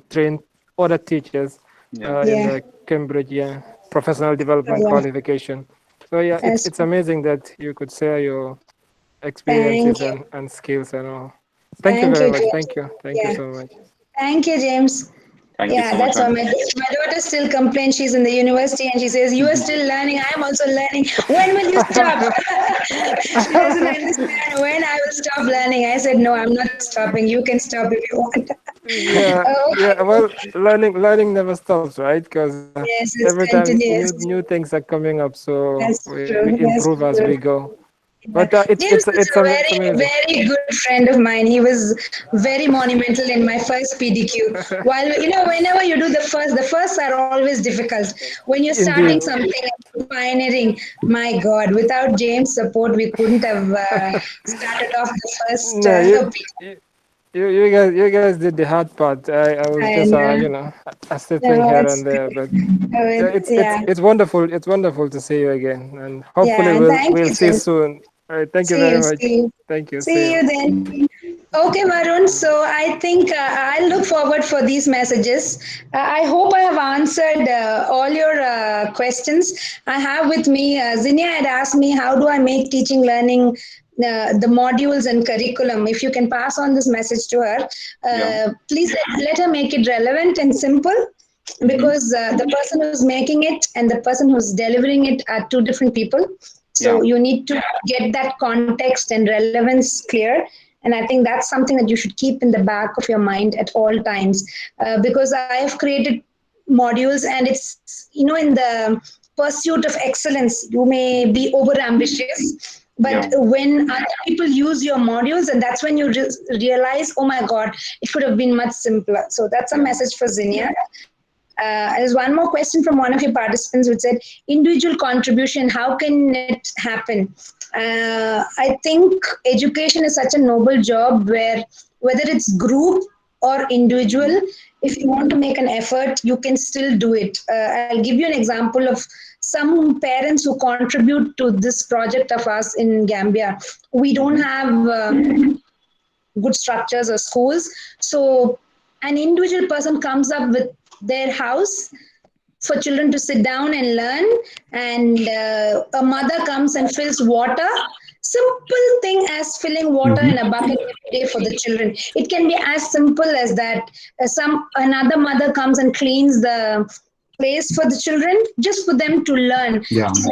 train other teachers yeah. in Yeah, the Cambridge professional development yeah. qualification. So yeah, it's Yes. it's amazing that you could share your experiences Thank you. and skills and all. Thank you Thank very you, much. James. Thank you Yeah. so much. Thank you, James. Thank you Yeah, so much, that's why man. my daughter still complains. She's in the university and she says, "You are still learning. I am also learning. When will you stop?" She doesn't understand when I will stop learning. I said, "No, I'm not stopping. You can stop if you want." Yeah, Okay. yeah. Well, learning never stops, right? Because Yes, it's every time continuous. new things are coming up, so That's we true. That's improve as true. we go. Yeah. But it's James it's was it's a it's very, amazing. very good friend of mine. He was very monumental in my first PDQ. While whenever you do the firsts are always difficult. When you're starting Indeed. something and pioneering, my God, without James' support, we couldn't have started off the first No, PDQ. you you guys did the hard part. I was just And sitting no, here it's and there, but yeah, good. Yeah, it's wonderful. It's wonderful to see you again, and hopefully yeah. And thank we'll you, see James. soon. All right, thank you See very you. much. See you. Thank you. See See you. you then. Okay, Varun. So I think I'll look forward for these messages. I hope I have answered all your questions. I have with me, Zinnia had asked me, how do I make teaching learning the modules and curriculum? If you can pass on this message to her, Yeah. please let her make it relevant and simple Mm-hmm. because the person who's making it and the person who's delivering it are two different people. So Yeah. you need to get that context and relevance clear. And I think that's something that you should keep in the back of your mind at all times. Because I have created modules and it's, in the pursuit of excellence, you may be over ambitious. But Yeah. when other people use your modules, and that's when you realize, oh my God, it could have been much simpler. So that's a Yeah. message for Zinnia. There's one more question from one of your participants which said, individual contribution, how can it happen? I think education is such a noble job where whether it's group or individual, if you want to make an effort, you can still do it. I'll give you an example of some parents who contribute to this project of us in Gambia. We don't Mm-hmm. have good structures or schools. So an individual person comes up with their house for children to sit down and learn, and a mother comes and fills water. Simple thing as filling water in a bucket every day for the children. It can be as simple as that. Some another mother comes and cleans the place for the children just for them to learn. Yeah. So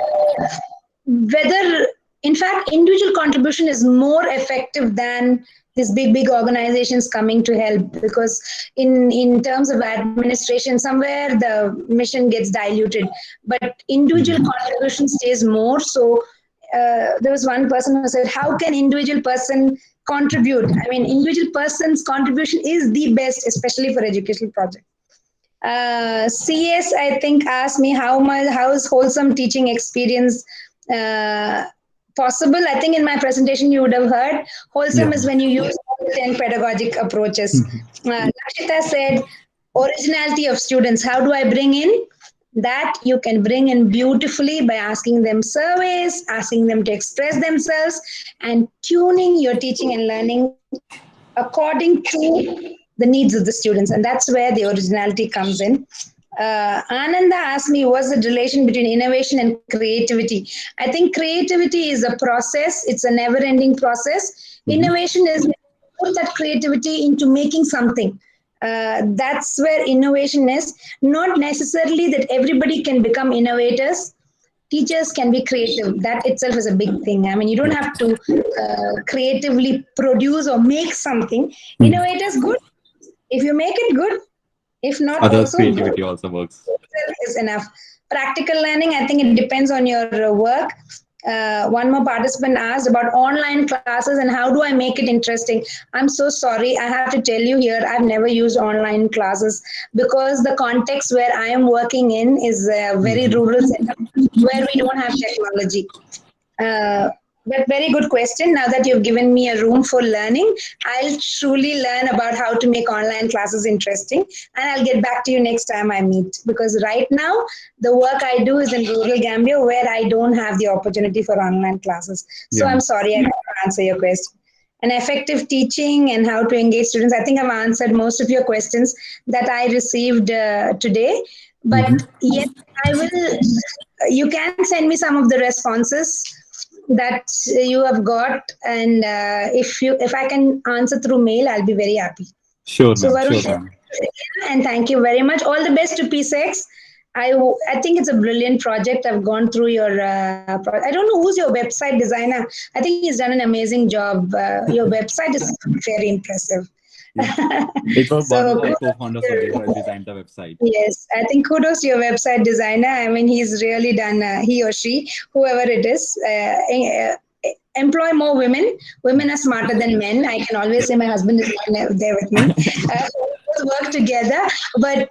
whether, in fact, individual contribution is more effective than these big organizations coming to help, because in terms of administration somewhere the mission gets diluted, but individual contribution stays more. So there was one person who said, how can individual person contribute? I mean, individual person's contribution is the best, especially for educational projects. CS, I think, asked me how is wholesome teaching experience uh, possible. I think in my presentation you would have heard Yeah. wholesome is when you use all the 10 pedagogic approaches. Lakshita said originality of students. How do I bring in? that you can bring in beautifully by asking them surveys, asking them to express themselves, and tuning your teaching and learning according to the needs of the students. And that's where the originality comes in. Ananda asked me, what's the relation between innovation and creativity? I think creativity is a process, it's a never ending process. Mm-hmm. Innovation is put that creativity into making something. That's where innovation is. Not necessarily that everybody can become innovators. Teachers can be creative. That itself is a big thing. I mean, you don't Yeah. have to creatively produce or make something. Mm. Innovators, good. If you make it good, if not, Others' also good creativity also works. is enough. Practical learning, I think it depends on your work. One more participant asked about online classes and how do I make it interesting. I'm so sorry. I have to tell you here, I've never used online classes because the context where I am working in is a very Mm-hmm. rural setup where we don't have technology. Uh, but very good question. Now that you've given me a room for learning, I'll truly learn about how to make online classes interesting, and I'll get back to you next time I meet. Because right now, the work I do is in rural Gambia where I don't have the opportunity for online classes. So Yeah. I'm sorry I can't answer your question. And effective teaching and how to engage students. I think I've answered most of your questions that I received today. Mm-hmm. But yes, I will. You can send me some of the responses that you have got, and if I can answer through mail, I'll be very happy. Sure, So ma'am. Varun, Sure, ma'am. and thank you very much. All the best to P6. I think it's a brilliant project. I've gone through your. I don't know who's your website designer. I think he's done an amazing job. Your website is very impressive. Yeah. It was one So of our co-founders only who has kudos. designed the website. Yes, I think kudos to your website designer. I mean, he's really done, he or she, whoever it is, employ more women. Women are smarter than men. I can always say my husband is not there with me. We work together, but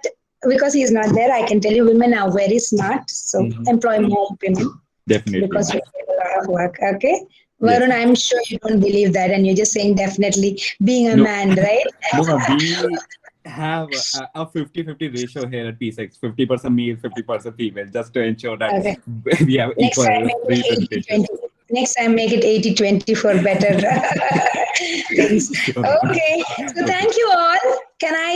because he's not there, I can tell you women are very smart. So Mm-hmm. employ more women Definitely, because ma'am. we do a lot of work. Okay. Yes, Varun, ma'am. I'm sure you don't believe that, and you're just saying definitely being a No, man, right? no, ma'am. We have a 50-50 ratio here at P6. 50% male, 50% female, just to ensure that Okay. we have Next time equal make it representation. 80-20. Next time make it 80-20 for better things. Sure, ma'am. Okay. So Okay. thank you all. Can I